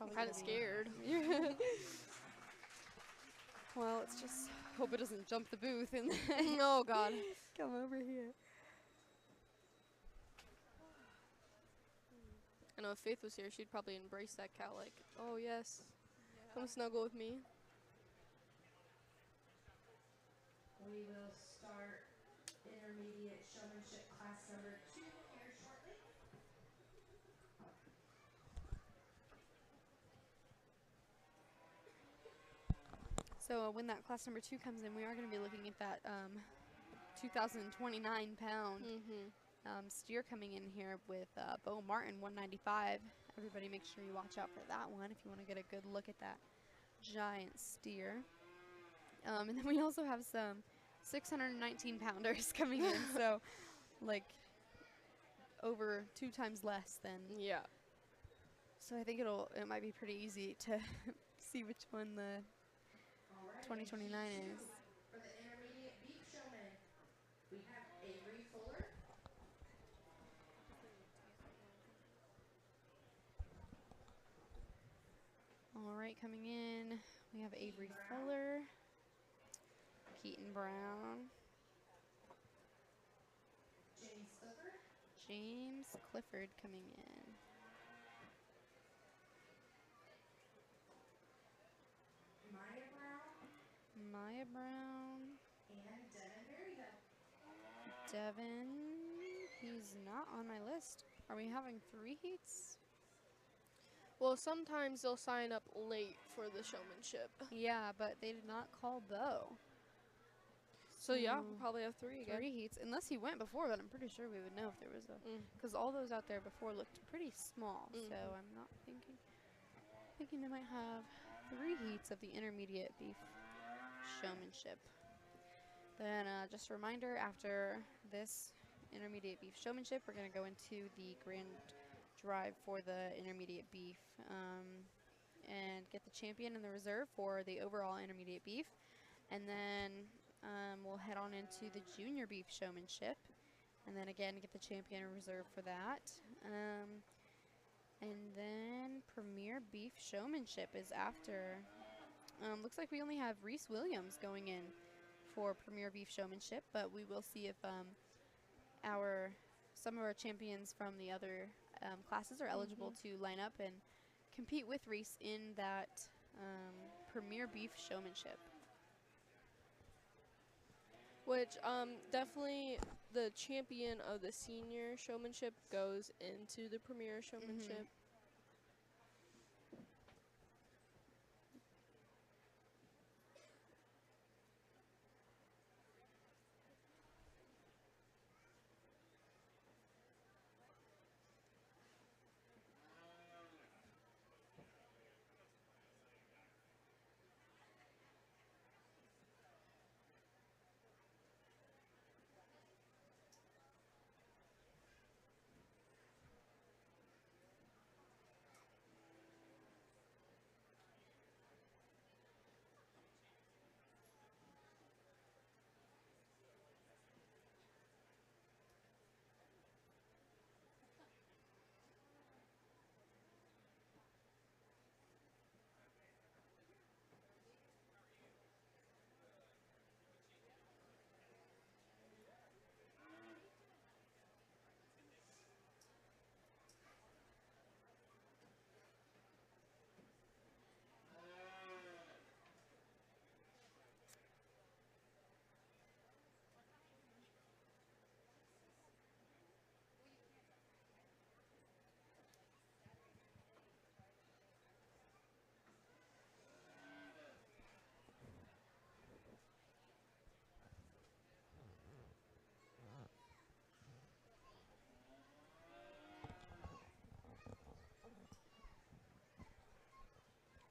I'm kind of scared. Well, let's just hope it doesn't jump the booth and oh God, come over here. I know if Faith was here, she'd probably embrace that cow like, oh yes, come snuggle with me. We will start intermediate showmanship class number 2 here shortly. So when that class number 2 comes in, we are going to be looking at that 2,029 pound steer coming in here with Bo Martin 195. Everybody make sure you watch out for that one if you want to get a good look at that giant steer. And then we also have some 619 pounders coming in, so like over 2 times less than. Yeah. So I think it might be pretty easy to see which one the 2029 is. For the intermediate beef showman, we have Avery Fuller. All right, coming in, we have Avery Fuller, Keaton Brown, James Clifford coming in. Maya Brown. And Devin Berryhill. Devin, he's not on my list. Are we having 3 heats? Well, sometimes they'll sign up late for the showmanship. Yeah, but they did not call Bo. So yeah, we'll probably have 3 again. 3 heats, unless he went before, but I'm pretty sure we would know if there was a, because all those out there before looked pretty small. So I'm not thinking they might have 3 heats of the intermediate beef showmanship. Then just a reminder, after this intermediate beef showmanship, we're going to go into the grand drive for the intermediate beef and get the champion and the reserve for the overall intermediate beef. And then we'll head on into the junior beef showmanship, and then again get the champion and reserve for that. And then premier beef showmanship is after. Looks like we only have Reese Williams going in for premier beef showmanship, but we will see if some of our champions from the other classes are eligible to line up and compete with Reese in that premier beef showmanship. Which definitely the champion of the senior showmanship goes into the premier showmanship.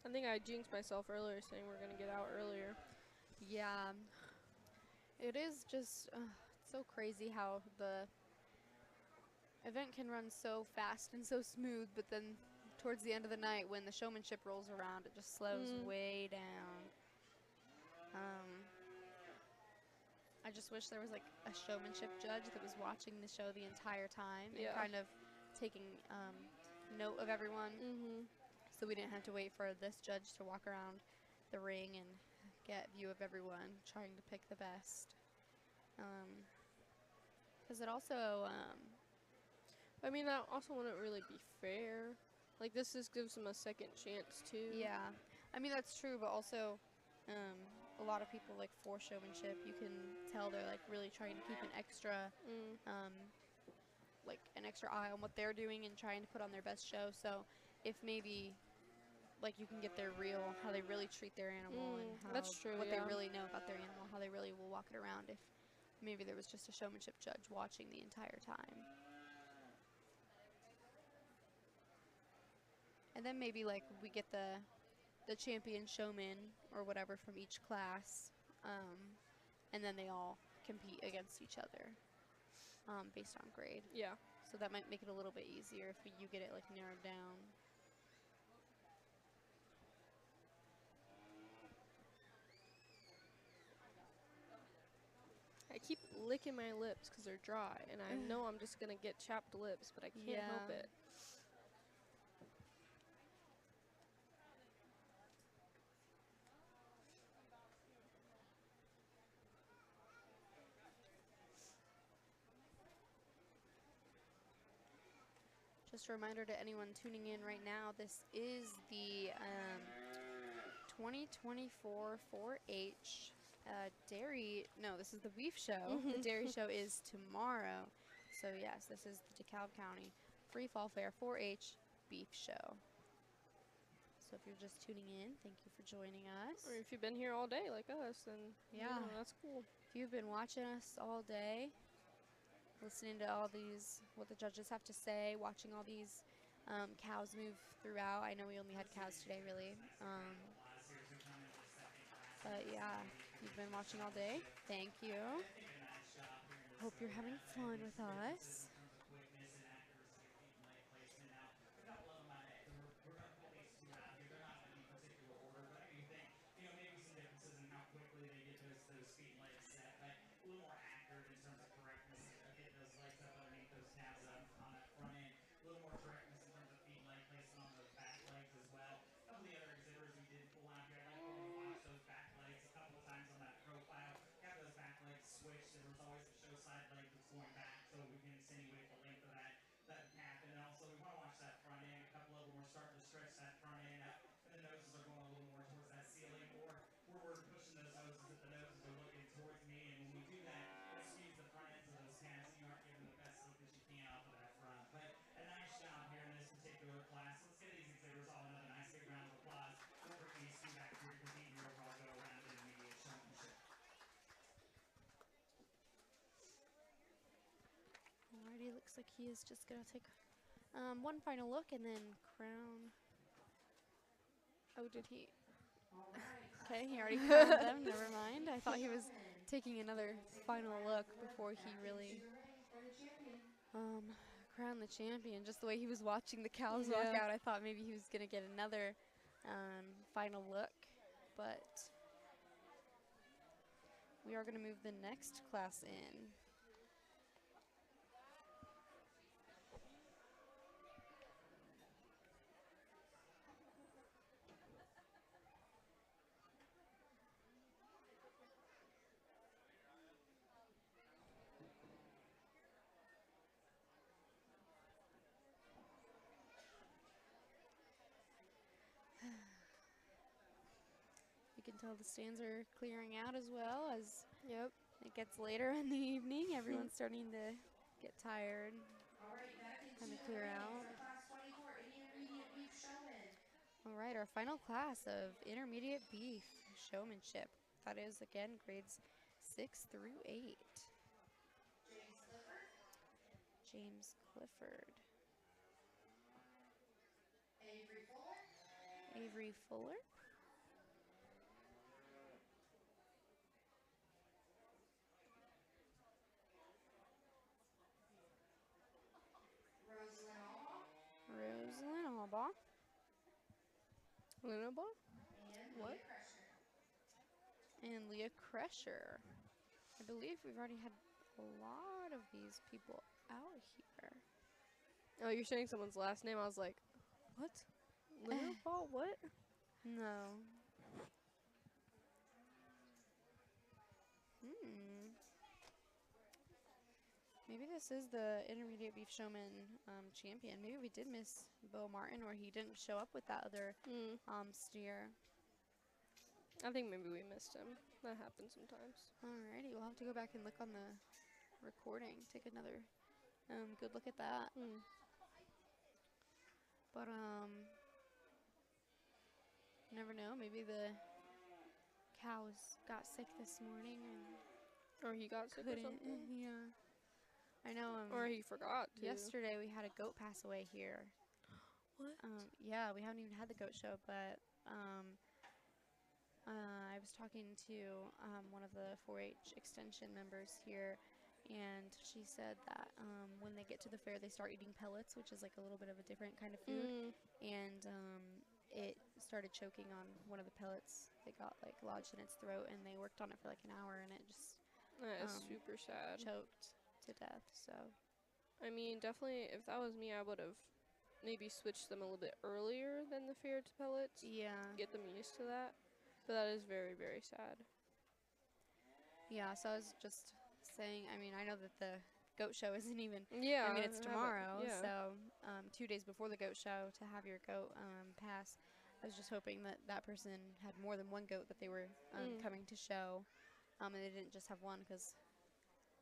I think I jinxed myself earlier saying we're going to get out earlier. Yeah. It is just so crazy how the event can run so fast and so smooth, but then towards the end of the night when the showmanship rolls around, it just slows way down. I just wish there was like a showmanship judge that was watching the show the entire time and kind of taking note of everyone. So we didn't have to wait for this judge to walk around the ring and get view of everyone trying to pick the best. Because it also, I mean, that also wouldn't really be fair. Like, this just gives them a second chance, too. Yeah. I mean, that's true, but also a lot of people, like, for showmanship, you can tell they're, like, really trying to keep an extra, like, an extra eye on what they're doing and trying to put on their best show. So if maybe, like, you can get their how they really treat their animal and how, that's true, what they really know about their animal, how they really will walk it around if maybe there was just a showmanship judge watching the entire time. And then maybe, like, we get the champion showman or whatever from each class, and then they all compete against each other based on grade. Yeah. So that might make it a little bit easier if you get it, like, narrowed down. I keep licking my lips because they're dry, and I know I'm just going to get chapped lips, but I can't help it. Just a reminder to anyone tuning in right now, this is the 2024 4-H dairy. No, this is the beef show. The dairy show is tomorrow. So yes, this is the DeKalb County Free Fall Fair 4-H beef show. So if you're just tuning in, thank you for joining us. Or if you've been here all day like us, then yeah, that's cool. If you've been watching us all day, listening to all these, what the judges have to say, watching all these cows move throughout. I know we only had cows today, really. But yeah, if you've been watching all day, thank you. Hope you're having fun with us. Alrighty, looks like he is just going to take one final look and then crown. Oh, did he? Okay, he already crowned them. Never mind. I thought he was taking another final look before he really crowned the champion. Just the way he was watching the cows walk out, I thought maybe he was going to get another final look. But we are going to move the next class in. You can tell the stands are clearing out as well as it gets later in the evening. Everyone's starting to get tired, kind of clear out. All right, our final class of intermediate beef showmanship. That is, again, grades 6 through 8. James Clifford. Avery Fuller. Rosalind Albaugh. What? And Leah Kresher. I believe we've already had a lot of these people out here. Oh, you're saying someone's last name? I was like, what? Linderbaugh? What? No. Maybe this is the intermediate beef showman champion. Maybe we did miss Bo Martin, or he didn't show up with that other steer. I think maybe we missed him. That happens sometimes. Alrighty, we'll have to go back and look on the recording. Take another good look at that. But never know. Maybe the cows got sick this morning, or he got sick or something. Yeah. I know. Or he forgot to. Yesterday we had a goat pass away here. What? Yeah, we haven't even had the goat show, but I was talking to one of the 4-H extension members here, and she said that when they get to the fair, they start eating pellets, which is like a little bit of a different kind of food, and it started choking on one of the pellets. They got like lodged in its throat, and they worked on it for like an hour, and it just that is super sad. Choked to death. So I mean, definitely if that was me, I would have maybe switched them a little bit earlier than the fair to pellets. Yeah. Get them used to that. But that is very, very sad. Yeah, so I was just saying, I mean, I know that the goat show isn't even, I mean, it's tomorrow, so 2 days before the goat show to have your goat pass. I was just hoping that that person had more than one goat that they were coming to show. And they didn't just have one because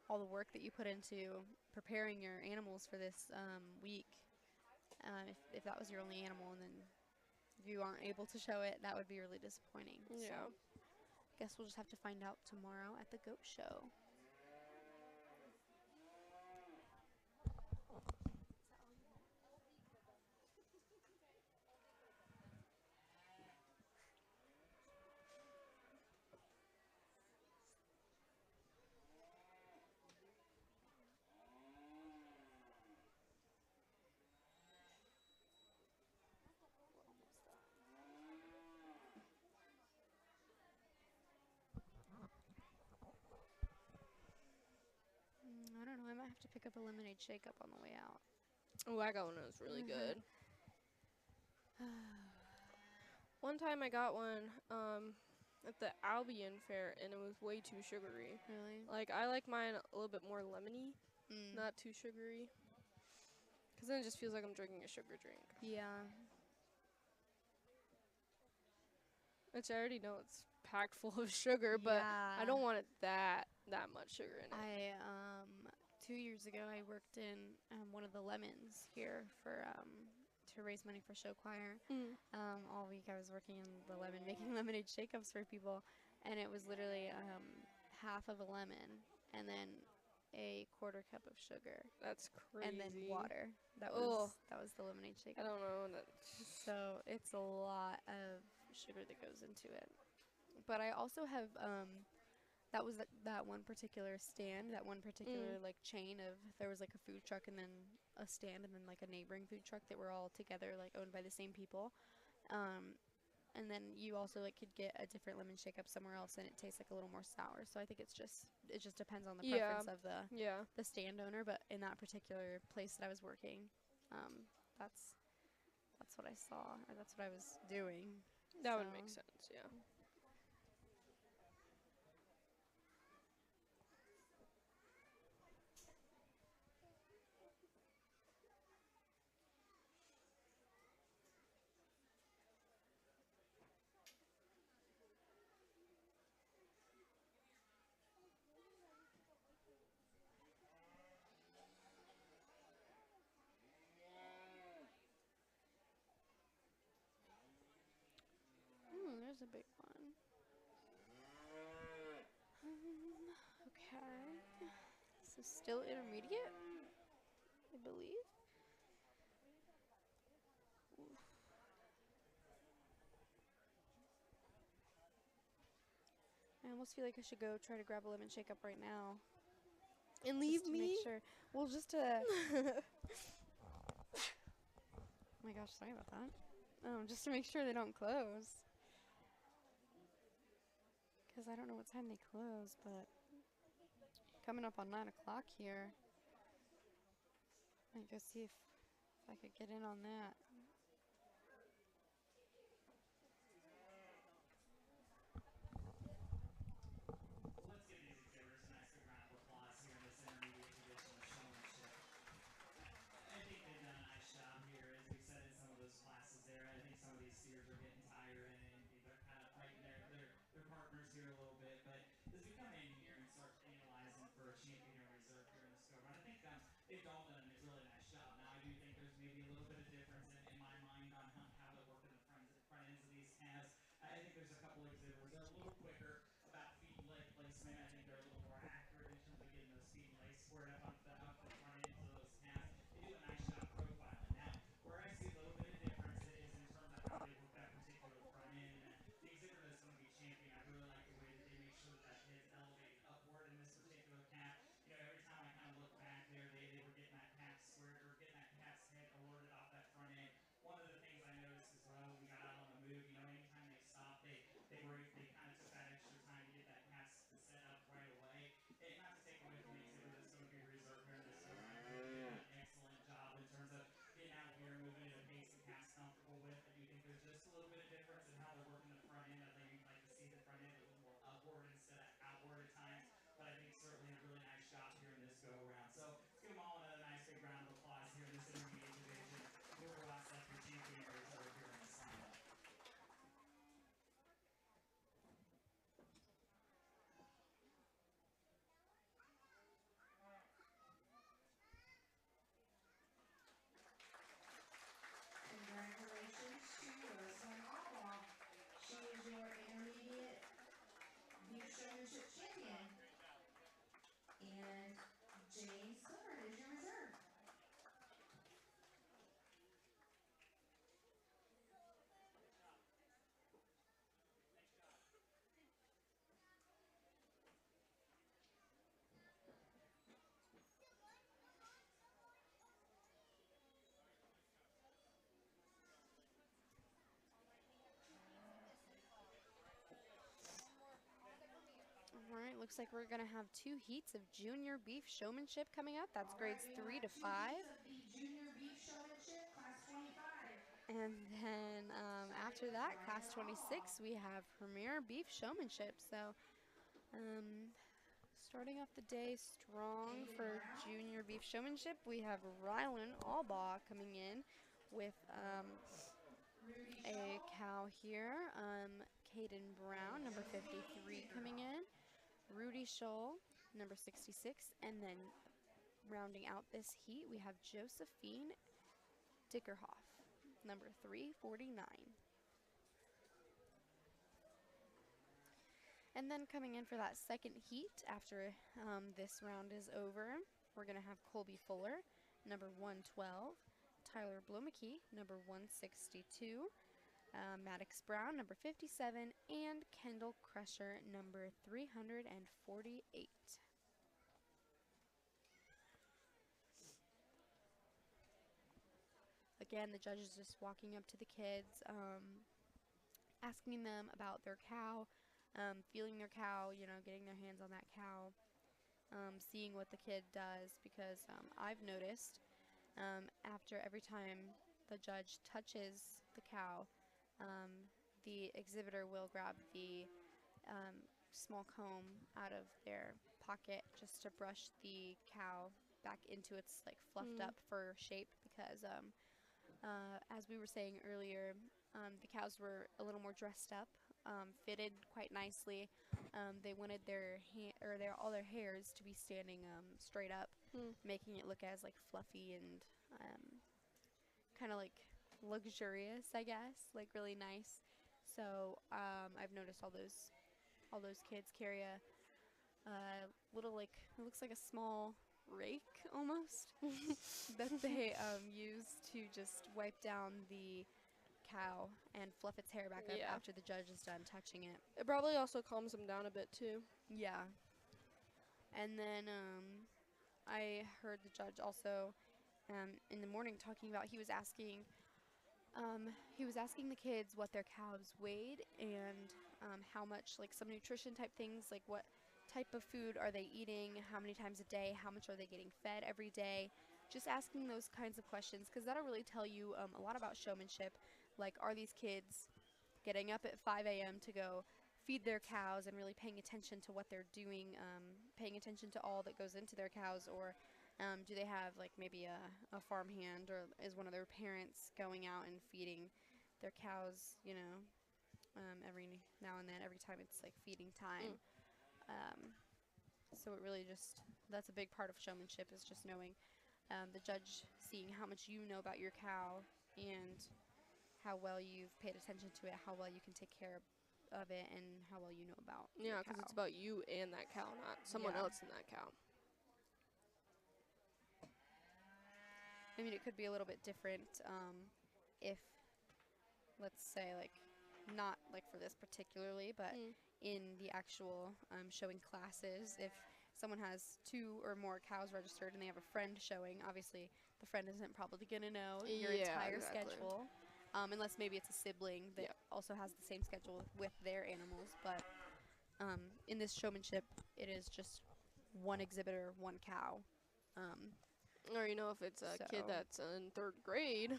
all the work that you put into preparing your animals for this week, if that was your only animal and then you aren't able to show it, that would be really disappointing. Yeah. So I guess we'll just have to find out tomorrow at the goat show. I don't know. I might have to pick up a lemonade shake up on the way out. Oh, I got one that was really good. One time I got one at the Albion Fair, and it was way too sugary. Really? Like, I like mine a little bit more lemony, not too sugary. Because then it just feels like I'm drinking a sugar drink. Yeah. Which I already know it's packed full of sugar, but I don't want it that much sugar in it. 2 years ago, I worked in one of the lemons here for to raise money for show choir. All week I was working in the lemon, making lemonade shake-ups for people, and it was literally half of a lemon and then a quarter cup of sugar. That's crazy. And then water. That was the lemonade shake. I don't know. So it's a lot of sugar that goes into it. But I also have that was that one particular stand, that one particular like chain of, there was like a food truck and then a stand and then like a neighboring food truck that were all together, like owned by the same people. And then you also like could get a different lemon shake up somewhere else and it tastes like a little more sour. So I think it just depends on the preference of the stand owner. But in that particular place that I was working, that's what I saw, or that's what I was doing. That would make sense, yeah. There's a big one. Okay. This is still intermediate, I believe. Oof. I almost feel like I should go try to grab a lemon shake up right now. And leave me? Make sure. Well, just to. Oh my gosh, sorry about that. Just to make sure they don't close. Because I don't know what time they close, but coming up on 9 o'clock here. I might go see if I could get in on that. Let's give these exhibitors a nice big round of applause here in this intermediate division of showmanship. I think they've done a nice job here, as we said in some of those classes there. I think some of these steers are getting tired and they're kind of fighting their partners here a little bit. But as we come in here and start analyzing for a champion or reserve here in the scope, I think they've all done a really nice job. Now I do think there's maybe a little bit of difference in my mind on how they work in the front ends of these calves. I think there's a couple exhibitors that are a little quicker about feet and leg placement. I think they're a little more accurate in terms of getting those feet and legs squared up off the front ends of those calves. They do a nice job profiling. Now, where I see a little bit of difference is in terms of how they work that particular front end. And the exhibitor that's going to be champion, I really like the way that they make sure that head's elevated upward in this particular calf. You know, every time I kind of look back there, they were getting that calf squared, or getting that calf's head alerted off that front end. One of the things I noticed as well, we got out on the move, you know, anytime they stopped, they kind of took that extra time to get that calf set up right away. And not to take away from the exhibitor that's going to be reserved All right, looks like we're going to have 2 heats of junior beef showmanship coming up. That's grades 3 to 5. Junior Beef Showmanship, class 25. And then after that, class 26, we have premier beef showmanship. So starting off the day strong for junior beef showmanship, we have Rylan Albaugh coming in with a cow here. Caden Brown, number 53, coming in. Rudy Scholl, number 66. And then rounding out this heat, we have Josephine Dickerhoff, number 349. And then coming in for that second heat after this round is over, we're going to have Colby Fuller, number 112. Tyler Blomeke, number 162. Maddox Brown, number 57, and Kendall Crusher, number 348. Again, the judge is just walking up to the kids, asking them about their cow, feeling their cow, getting their hands on that cow, seeing what the kid does, because I've noticed after every time the judge touches the cow, the exhibitor will grab the small comb out of their pocket just to brush the cow back into its fluffed up fur shape, because as we were saying earlier, the cows were a little more dressed up, fitted quite nicely. They wanted all their hairs to be standing straight up, making it look as fluffy and kind of luxurious, I guess, really nice. So I've noticed all those kids carry a little it looks like a small rake almost that they use to just wipe down the cow and fluff its hair back up after the judge is done touching it. It probably also calms them down a bit too. Yeah. And then I heard the judge also in the morning talking about he was asking the kids what their cows weighed and how much, some nutrition type things, what type of food are they eating, how many times a day, how much are they getting fed every day. Just asking those kinds of questions, because that'll really tell you a lot about showmanship. Are these kids getting up at 5 a.m. to go feed their cows and really paying attention to what they're doing, paying attention to all that goes into their cows, or do they have maybe a farm hand, or is one of their parents going out and feeding their cows, every now and then, every time it's feeding time. So it really that's a big part of showmanship, is just knowing, the judge seeing how much you know about your cow and how well you've paid attention to it, how well you can take care of it, and how well you know about Yeah, because it's about you and that cow, not someone else in that cow. I mean, it could be a little bit different if, let's say, not for this particularly, but in the actual showing classes, if someone has 2 or more cows registered and they have a friend showing, obviously the friend isn't probably going to know your entire schedule, unless maybe it's a sibling that also has the same schedule with their animals. But in this showmanship, it is just one exhibitor, one cow. Or, if it's a kid that's in 3rd grade,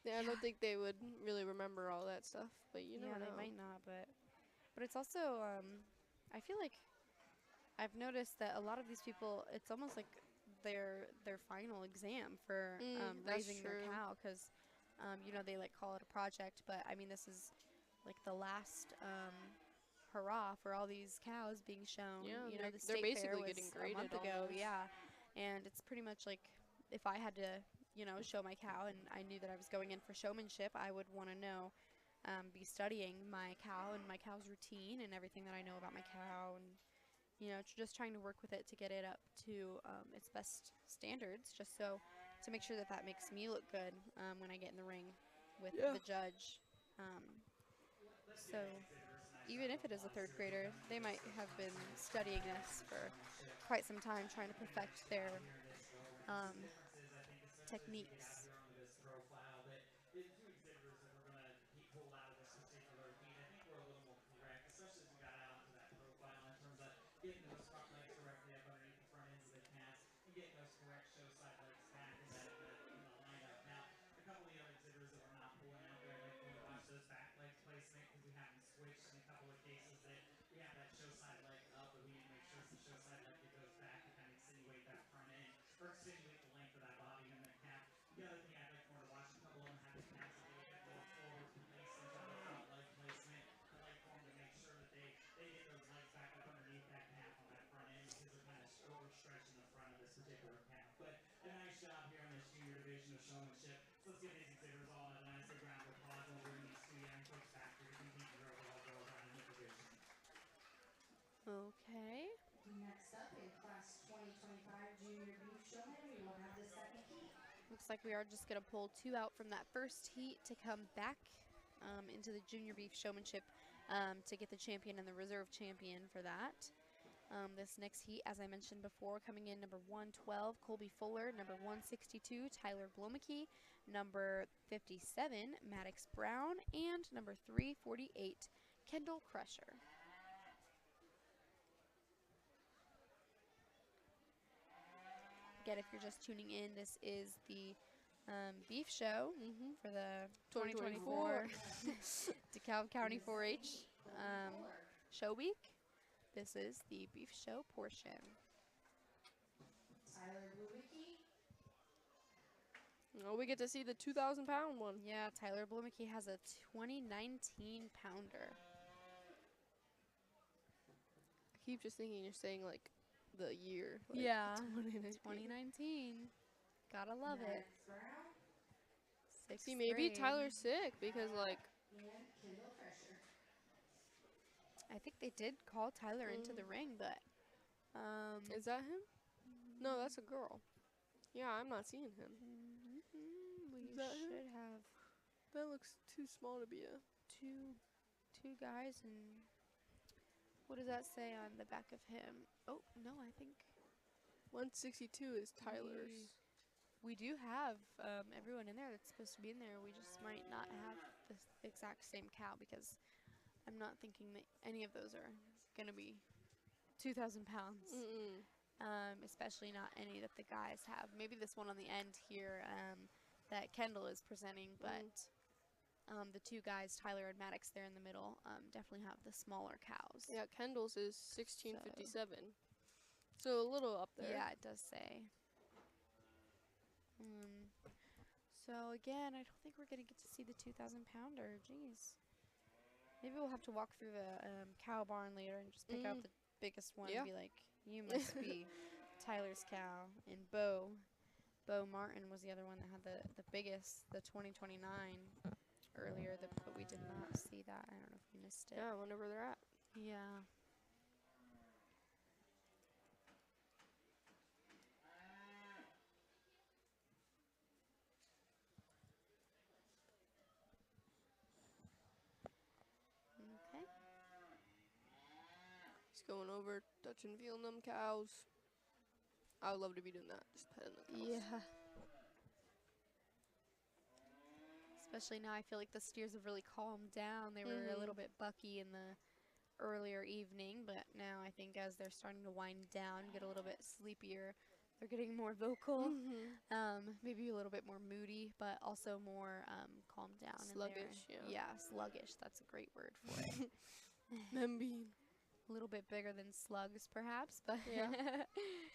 I don't think they would really remember all that stuff, but you never know. They might not, but it's also, I feel like I've noticed that a lot of these people, it's almost like their final exam for raising their cow, because, they call it a project, but I mean, this is the last hurrah for all these cows being shown. Yeah, the they're state fair basically was getting a graded month ago, almost. and it's pretty much if I had to, show my cow and I knew that I was going in for showmanship, I would want to know, be studying my cow and my cow's routine and everything that I know about my cow, and just trying to work with it to get it up to its best standards, just so to make sure that makes me look good when I get in the ring with the judge. So even if it is a 3rd grader, they might have been studying this for quite some time, trying to perfect their techniques. The 2 exhibitors that we're going to pull out of this particular heat, I think were a little more correct, especially as we got out into that profile in terms of particular count. But a nice job here on this junior division of showmanship. So let's give these exhibitors all another nice big round of applause. We'll bring these two young folks back here to compete in your overall girls round in the division. Okay. Next up in class 2025 junior beef showman, we will have the second heat. Looks like we are just going to pull 2 out from that first heat to come back into the junior beef showmanship to get the champion and the reserve champion for that. This next heat, as I mentioned before, coming in number 112, Colby Fuller, number 162, Tyler Blomeke, number 57, Maddox Brown, and number 348, Kendall Crusher. Again, if you're just tuning in, this is the beef show for the 2024 DeKalb County 4-H show week. This is the beef show portion. Tyler Blumicki. Oh, we get to see the 2,000-pound one. Yeah, Tyler Blomeke has a 2019 pounder. I keep just thinking you're saying like the year. Like Yeah, 2019. 2019. Gotta love it. Brown. See, maybe grade. Tyler's sick because like And Kendall Crusher. I think they did call Tyler into the ring, but is that him? No, that's a girl. Yeah, I'm not seeing him. we Is that him? should have That looks too small to be a. two guys, and what does that say on the back of him? Oh no, I think 162 is Tyler's. we do have everyone in there that's supposed to be in there. We just might not have the exact same cow because I'm not thinking that any of those are going to be 2,000 pounds. Especially not any that the guys have. Maybe this one on the end here that Kendall is presenting, but the two guys, Tyler and Maddox, there in the middle, definitely have the smaller cows. Yeah, Kendall's is 1657. So a little up there. Yeah, it does say. So again, I don't think we're going to get to see the 2,000 pounder. Jeez. Maybe we'll have to walk through the cow barn later and just pick out the biggest one and be like, you must be Tyler's cow. And Bo Martin was the other one that had the biggest, the 2029 earlier, but we did not see that. I don't know if we missed it. Yeah, I wonder where they're at. Yeah. Okay. Just going over, touching, feeling them cows. I would love to be doing that, just petting the cows. Yeah. Especially now, I feel like the steers have really calmed down. They were a little bit bucky in the earlier evening, but now I think as they're starting to wind down, get a little bit sleepier, they're getting more vocal, maybe a little bit more moody, but also more calmed down. Sluggish, Yeah, sluggish. That's a great word for it. Them being A little bit bigger than slugs, perhaps, but yeah,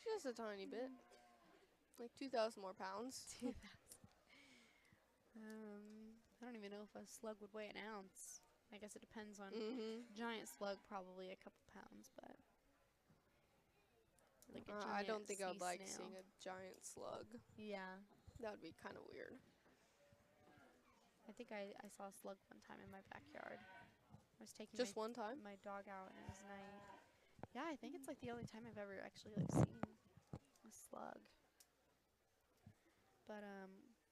just a tiny bit, like 2,000 more pounds. 2,000. I don't even know if a slug would weigh an ounce. I guess it depends on giant slug, probably a couple pounds, but like a I don't giant think I would sea like snail. seeing a giant slug. Yeah, That would be kind of weird. I think I saw a slug one time in my backyard. I was taking Just one time? my dog out, and it was night. Yeah, I think it's like the only time I've ever actually like seen a slug. But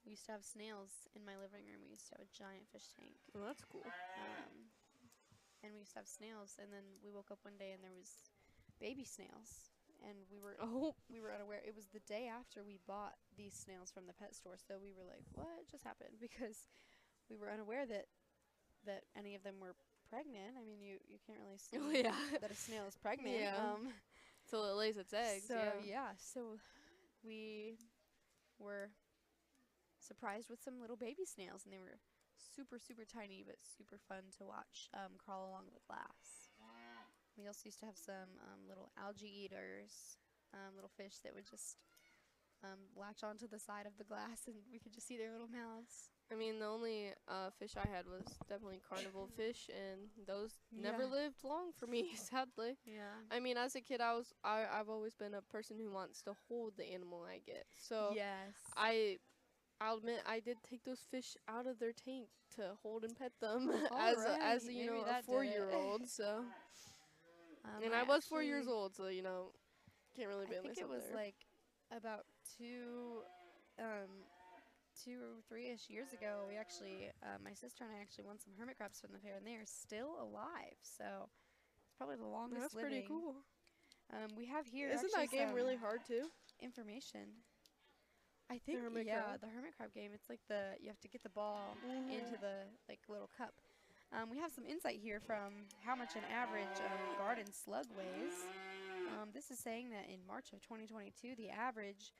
we used to have snails in my living room. We used to have a giant fish tank. Well, that's cool. And we used to have snails, and then we woke up one day and there was baby snails, and we were unaware. It was the day after we bought these snails from the pet store, so we were like, what just happened? Because we were unaware that any of them were pregnant. I mean, you can't really see that a snail is pregnant. Till it lays its eggs. So so we were surprised with some little baby snails, and they were super, super tiny, but super fun to watch crawl along the glass. We also used to have some little algae eaters, little fish that would just latch onto the side of the glass, and we could just see their little mouths. I mean, the only fish I had was definitely carnival fish, and those never lived long for me, sadly. Yeah. I mean, as a kid, I've always been a person who wants to hold the animal I get. So Yes. I'll admit I did take those fish out of their tank to hold and pet them Alright, as you maybe know, a that did it. 4-year-old. So and I was 4 years old, so you know, can't really blame I think it myself was there. like about 2 or 3-ish years ago. We actually, my sister and I actually won some hermit crabs from the fair, and they are still alive. So it's probably the longest That's pretty living. cool. We have here. Isn't that game really hard too? Information. I think the hermit crab game. It's like you have to get the ball into the like little cup. We have some insight here from how much an average garden slug weighs. This is saying that in March of 2022, the average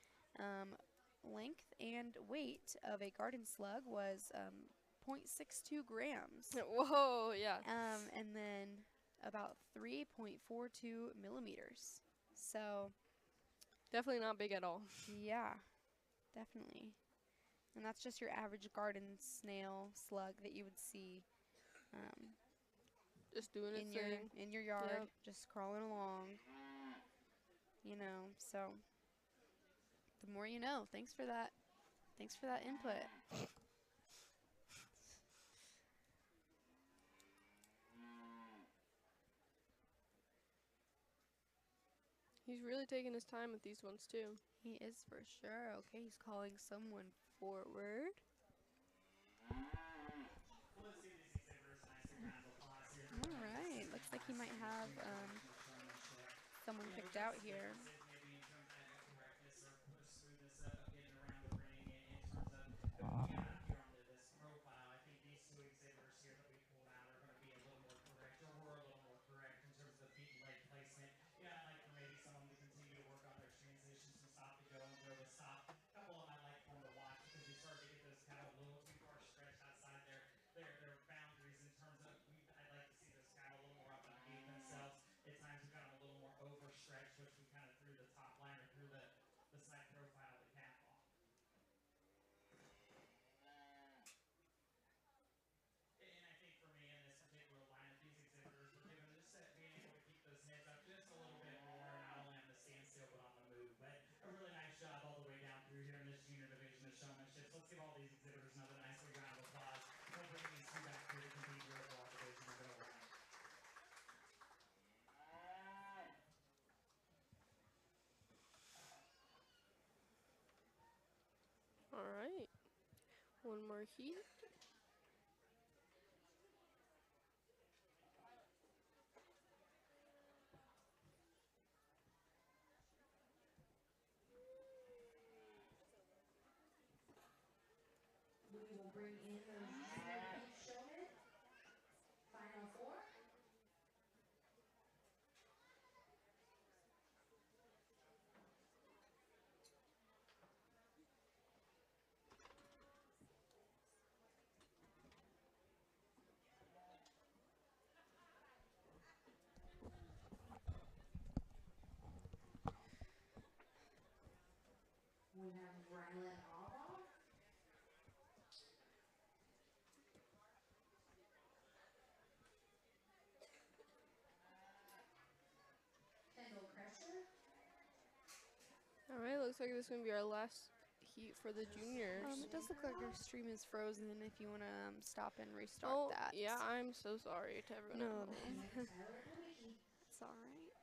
length and weight of a garden slug was 0.62 grams. Whoa, yeah. And then about 3.42 millimeters. So definitely not big at all. Yeah, definitely. And that's just your average garden snail slug that you would see just doing its thing in your yard, just crawling along. You know, so the more you know. Thanks for that. Thanks for that input. He's really taking his time with these ones too. He is for sure. Okay, he's calling someone forward. All right, looks like he might have someone picked out here. Showmanship. So let's give all these exhibitors another nice big round of applause. We'll bring these two back here to compete here at Walk Division and go around. All right. One more heat. We will bring in the Beef Showman. Final 4. We have Rylan Alba. Kendall Crusher. All right, looks like this is going to be our last heat for the juniors. It does look like our stream is frozen if you want to stop and restart that. Yeah, I'm so sorry to everyone. No, it's all right.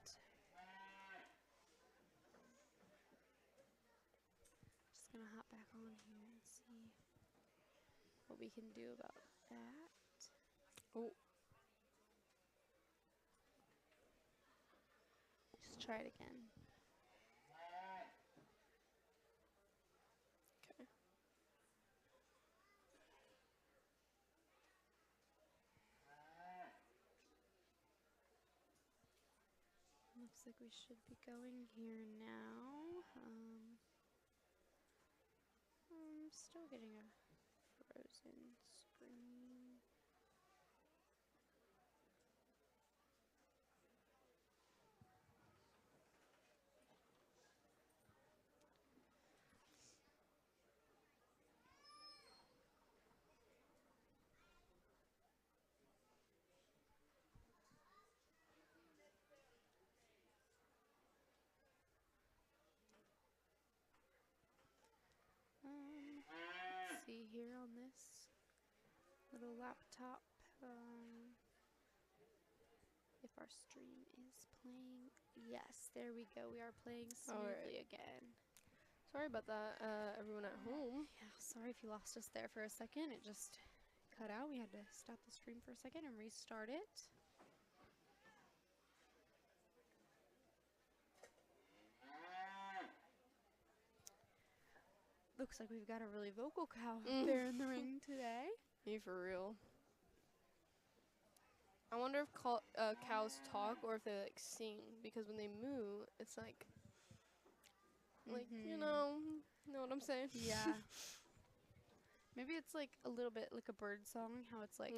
Just going to hop back on here and see what we can do about that. Oh. Just try it again. Okay. Looks like we should be going here now. I'm still getting a frozen screen. see here on this little laptop if our stream is playing. Yes, there we go. We are playing smoothly again. Sorry about that, everyone at home. Yeah, sorry if you lost us there for a second. It just cut out. We had to stop the stream for a second and restart it. Looks like we've got a really vocal cow there in the ring today. Me for real. I wonder if cows talk or if they like sing, because when they moo, it's like, you know what I'm saying? Yeah. Maybe it's like a little bit like a bird song, how it's like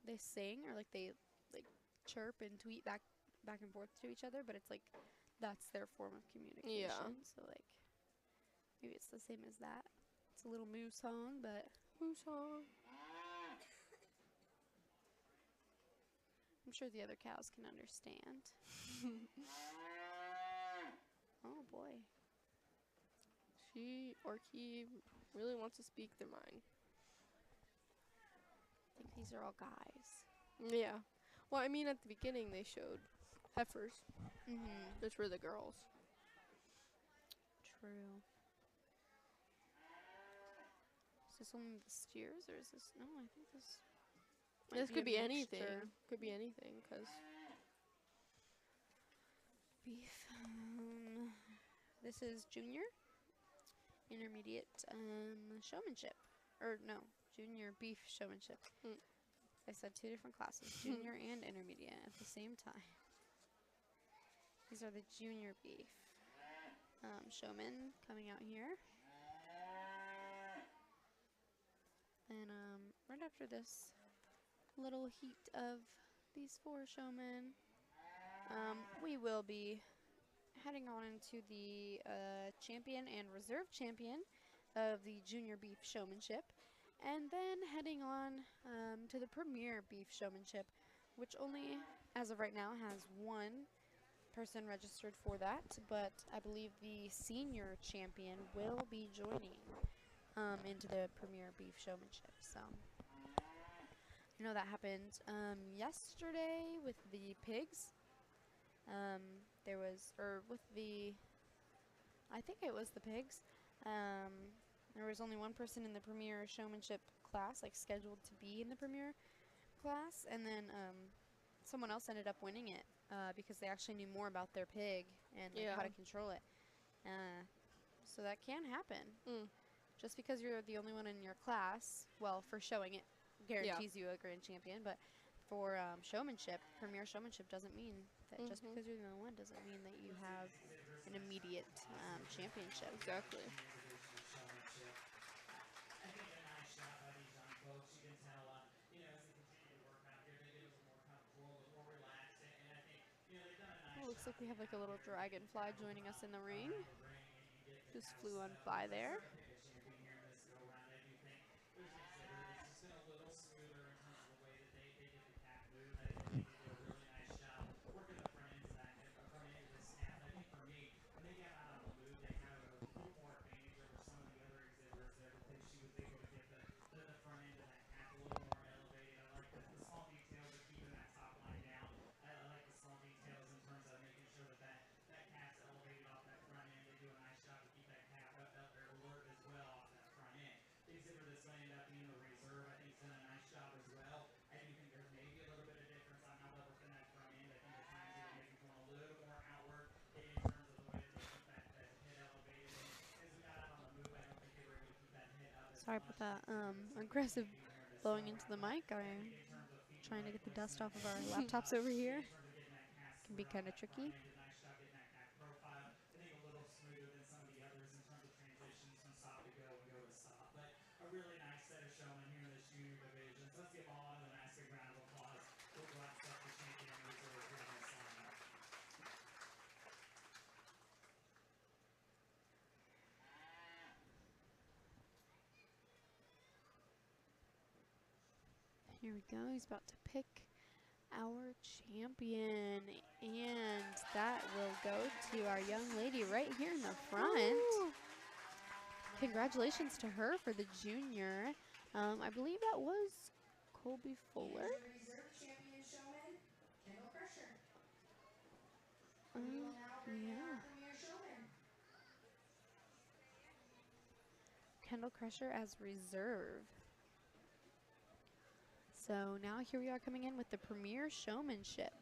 they sing or like they like chirp and tweet back and forth to each other, but it's like that's their form of communication. Yeah. So like maybe it's the same as that. It's a little moo song, but moo song. I'm sure the other cows can understand. Oh boy. She or he really wants to speak their mind. I think these are all guys. Yeah. Well, I mean, at the beginning they showed heifers, which were the girls. True. Is this only the steers, or is this? No, I think this. This could be anything. Could be anything, cause beef. This is junior, intermediate showmanship, or no, junior beef showmanship. I said 2 different classes, junior and intermediate at the same time. These are the junior beef showmen coming out here. And right after this little heat of these 4 showmen, we will be heading on into the champion and reserve champion of the junior beef showmanship. And then heading on to the Premier Beef Showmanship, which only, as of right now, has 1 person registered for that. But I believe the senior champion will be joining into the Premier Beef Showmanship. So, you know, that happened yesterday with the pigs. There was, I think it was the pigs. There was only 1 person in the Premier Showmanship class, like scheduled to be in the Premier class, and then someone else ended up winning it because they actually knew more about their pig and like, how to control it. So that can happen. Just because you're the only one in your class, well, for showing it guarantees you a grand champion, but for showmanship, Premier Showmanship doesn't mean that just because you're the only one doesn't mean that you have an immediate championship. Exactly. I think a nice shot by these young folks. You can tell, you know, as they continue to work out here, they get a little more comfortable, a little more relaxed, and I think, you know, they've done a nice job. Looks like we have like a little dragonfly joining us in the ring. Just flew on by there. Sorry about that aggressive blowing into the mic. I'm trying to get the dust off of our laptops over here. Can be kind of tricky. Really nice set of showmen here in this junior division. So let's give all of them a nice big round of applause. We'll go out and start the champion and reserve here in this lineup. Here we go. He's about to pick our champion, and that will go to our young lady right here in the front. Ooh. congratulations to her for the junior. I believe that was Colby Fuller. And your reserve champion showman, Kendall Crusher. We will now bring in our premier showman. Kendall Crusher as reserve. So now here we are coming in with the premier showmanship.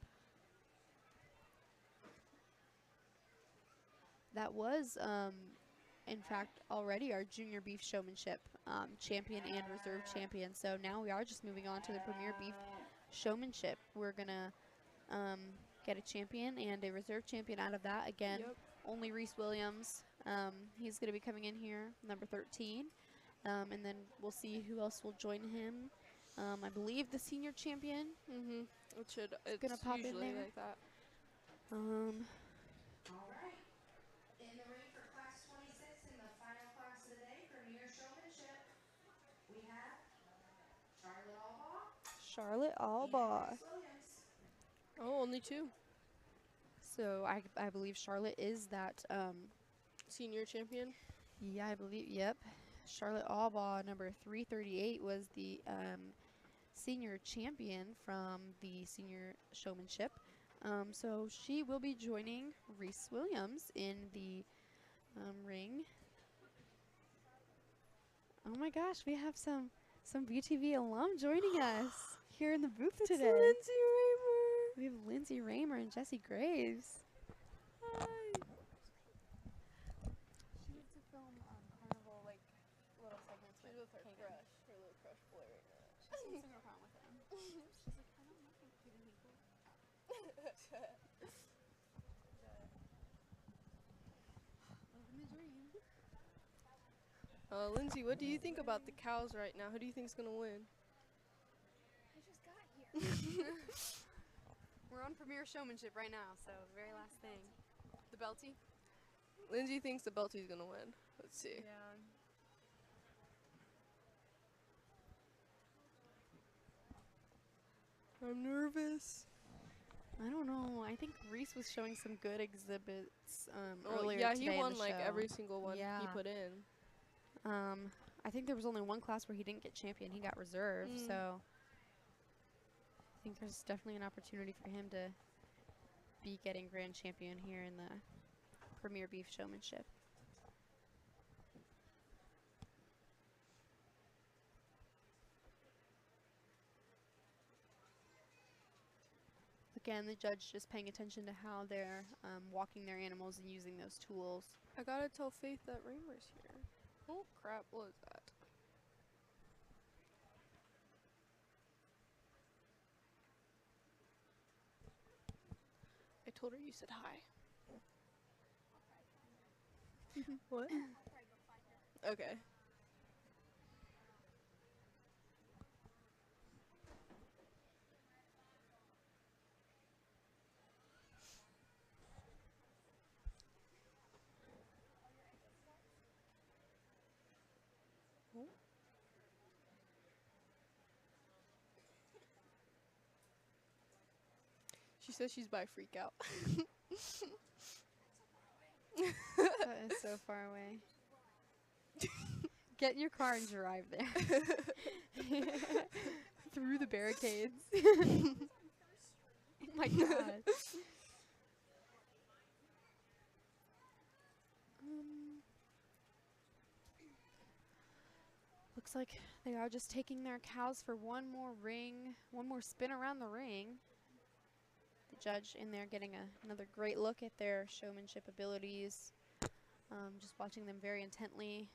That was, in fact, already our junior beef showmanship champion and reserve champion. So now we are just moving on to the premier beef showmanship. We're going to get a champion and a reserve champion out of that. Again, only Reese Williams. He's going to be coming in here, number 13. And then we'll see who else will join him. I believe the senior champion. It's going to pop in there. Like that. All right. In the ring for class 26 in the final class of the day, premier showmanship, we have Charlotte Albaugh. Charlotte Albaugh. And Reese Williams. Oh, only 2. So I believe Charlotte is that Senior champion. Yeah, I believe. Yep. Charlotte Albaugh, number 338, was the senior champion from the senior showmanship. So she will be joining Reese Williams in the ring. Oh my gosh, we have some BTV alum joining us here in the booth today. Lindsay Raymer. We have Lindsay Raymer and Jesse Graves. Hi. She gets to film carnival like little segments She's with her crush, her little crush boy right now. She has no problem with him. She's like, I don't know if I'm cute and cool. Living the dream. Lindsay, what do you think about the cows right now? Who do you think's gonna win? I just got here. We're on Premier Showmanship right now, so very last thing. The Belty? Lindsay thinks the Belty's gonna win. Let's see. Yeah. I'm nervous. I don't know. I think Reese was showing some good exhibits earlier yeah, today he in won the like show. every single one he Yeah. put in. I think there was only one class where he didn't get champion. He got reserve, so I think there's definitely an opportunity for him to be getting grand champion here in the Premier Beef Showmanship. Again, the judge just paying attention to how they're walking their animals and using those tools. I gotta tell Faith that Raymer's here. Oh crap, what was that? I told her you said hi. What? Okay. She says she's by freak out. That is so far away. Get in your car and drive there. Through the barricades. Oh my god. Looks like they are just taking their cows for one more spin around the ring. The judge in there getting another great look at their showmanship abilities. Just watching them very intently.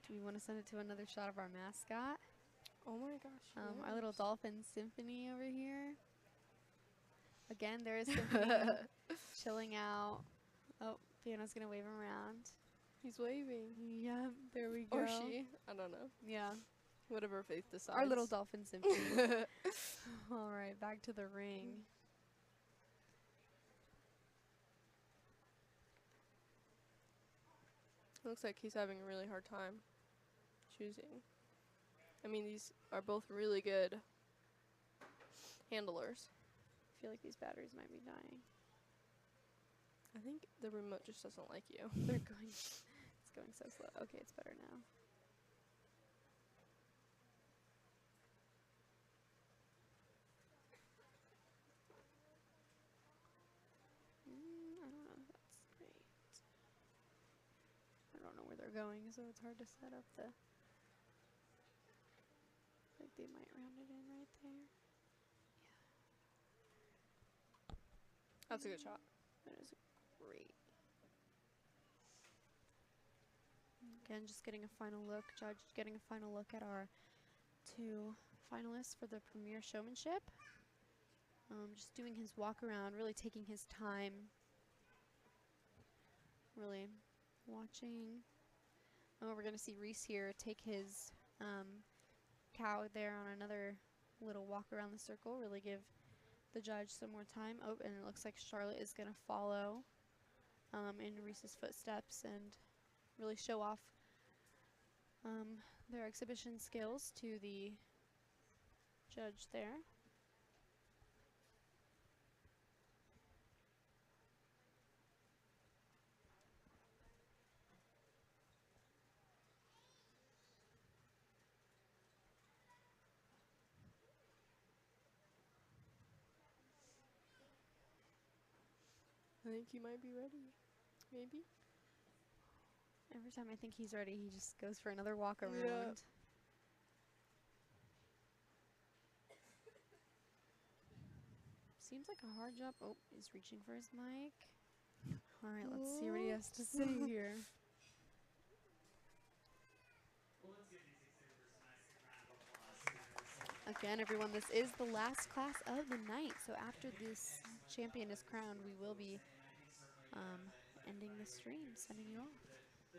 Do we want to send it to another shot of our mascot? Oh my gosh. Our little dolphin symphony over here. Again, there is Symphony chilling out. Oh, Piano's gonna wave him around. He's waving. Yeah, there we go. Or she. I don't know. Yeah. Whatever Faith decides. Our little dolphin symphony. All right, back to the ring. Looks like he's having a really hard time choosing. I mean, these are both really good handlers. I feel like these batteries might be dying. I think the remote just doesn't like you. They're going. It's going so slow. Okay, it's better now. I don't know if that's great. I don't know where they're going, so it's hard to set up the. Like they might round it in right there. That's a good shot. That is great. Again, just getting a final look. Judge getting a final look at our 2 finalists for the Premier Showmanship. Just doing his walk around, really taking his time. Really watching. Oh, we're going to see Reese here take his cow there on another little walk around the circle. Really give the judge some more time. Oh, and it looks like Charlotte is going to follow in Reese's footsteps and really show off their exhibition skills to the judge there. I think he might be ready. Maybe. Every time I think he's ready, he just goes for another walk around. Yeah. Seems like a hard job. Oh, he's reaching for his mic. All right, let's see what he has to say here. Well, let's give these exhibitors a nice big round of applause. Again, everyone, this is the last class of the night. So after this champion is crowned, we will be ending the stream, sending you off. The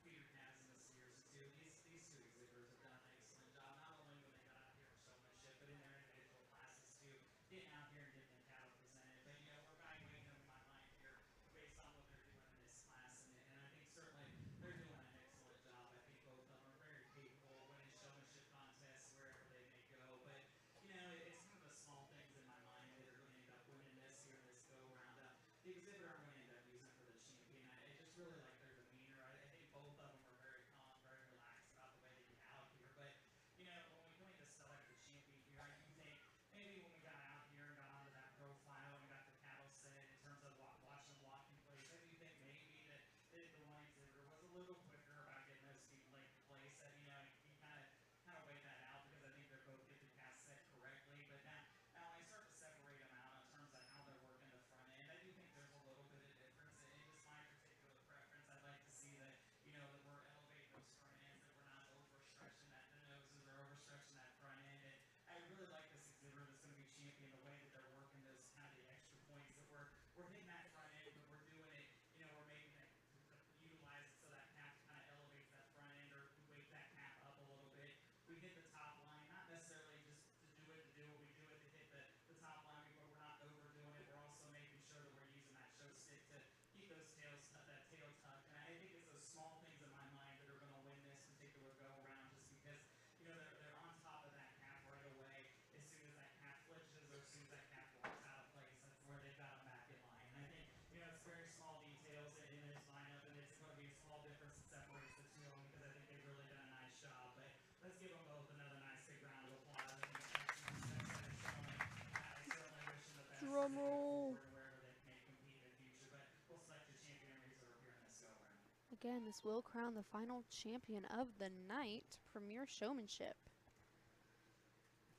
feeder calves and the steers too. These 2 exhibitors have done an excellent job, not only when they got out here in showmanship, but in their individual classes too. Getting out here and getting the cattle presented. But you know, we're evaluating them in my mind here based on what they're doing in this class, and I think certainly they're doing an excellent job. I think both of them are very capable of winning showmanship contests wherever they may go. But you know, it's some of the small things in my mind that are going to end up winning this here, this go round up. The exhibitor I'm going to end up using for the champion, I just really like their demeanor. I think both of them are very calm, very relaxed about the way they get out here. But you know, when we come in to select the champion here, I do think maybe when we got out here and got onto that profile and got the cattle set in terms of watching them walk in place, I do think maybe that the one exhibitor was a little quicker about getting those feet in place. You know, he kind of weighed that out because I think they're both getting the cast set correctly. But now when I start to separate them out in terms of how they're working the front end, I do think there's a little bit of difference. And just my particular preference, I'd like to see that, you know, that we're elevating those front ends, that we're not overstretching the noses or overstretching that front end. And I really like this exhibitor that's going to be champion, the way that they're working those kind of the extra points, that we're hitting that front end, but we're doing it, you know, we're making it to utilize it so that calf kind of elevates that front end, or we wake that calf up a little bit. We hit the top line, not necessarily just to do what we do it, to hit the top line, but we're not overdoing it. We're also making sure that we're using that show stick to keep those tails, that tail tucked. And I think it's those small things in my mind that are going to win this particular go around, just because, you know, they're on top of that calf right away. As soon as that calf flinches or as soon as that calf walks out of place, that's where they've got them back in line. And I think, you know, it's very small details in this lineup, and it's going to be a small difference that separates the 2 of them, because I think they've really done a nice job. But let's give them both another nice big round of applause. I think it's excellent steps that are showing. I certainly wish them the best Drum roll. wherever they may compete in the future. But we'll select your champion and reserve here in this go round. Again, this will crown the final champion of the night, Premier Showmanship,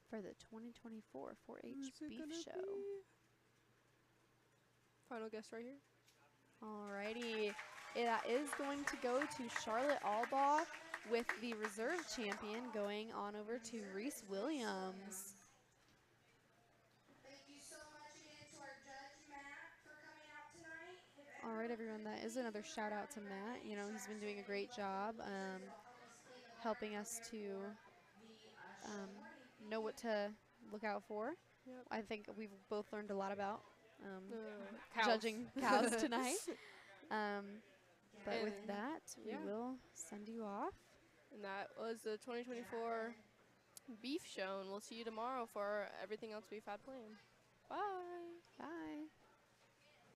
for the 2024 4-H Beef Show. Final guess right here. Alrighty, that is going to go to Charlotte Albaugh, with the reserve champion going on over to Reese Williams. Thank you so much again to our judge, Matt, for coming out tonight. All right, everyone, that is another shout out to Matt. You know, he's been doing a great job helping us to know what to look out for. Yep. I think we've both learned a lot about Cows. judging cows tonight. But And with that, yeah. we will send you off. And that was the 2024 Beef Show, and we'll see you tomorrow for everything else we've had planned. Bye. Bye.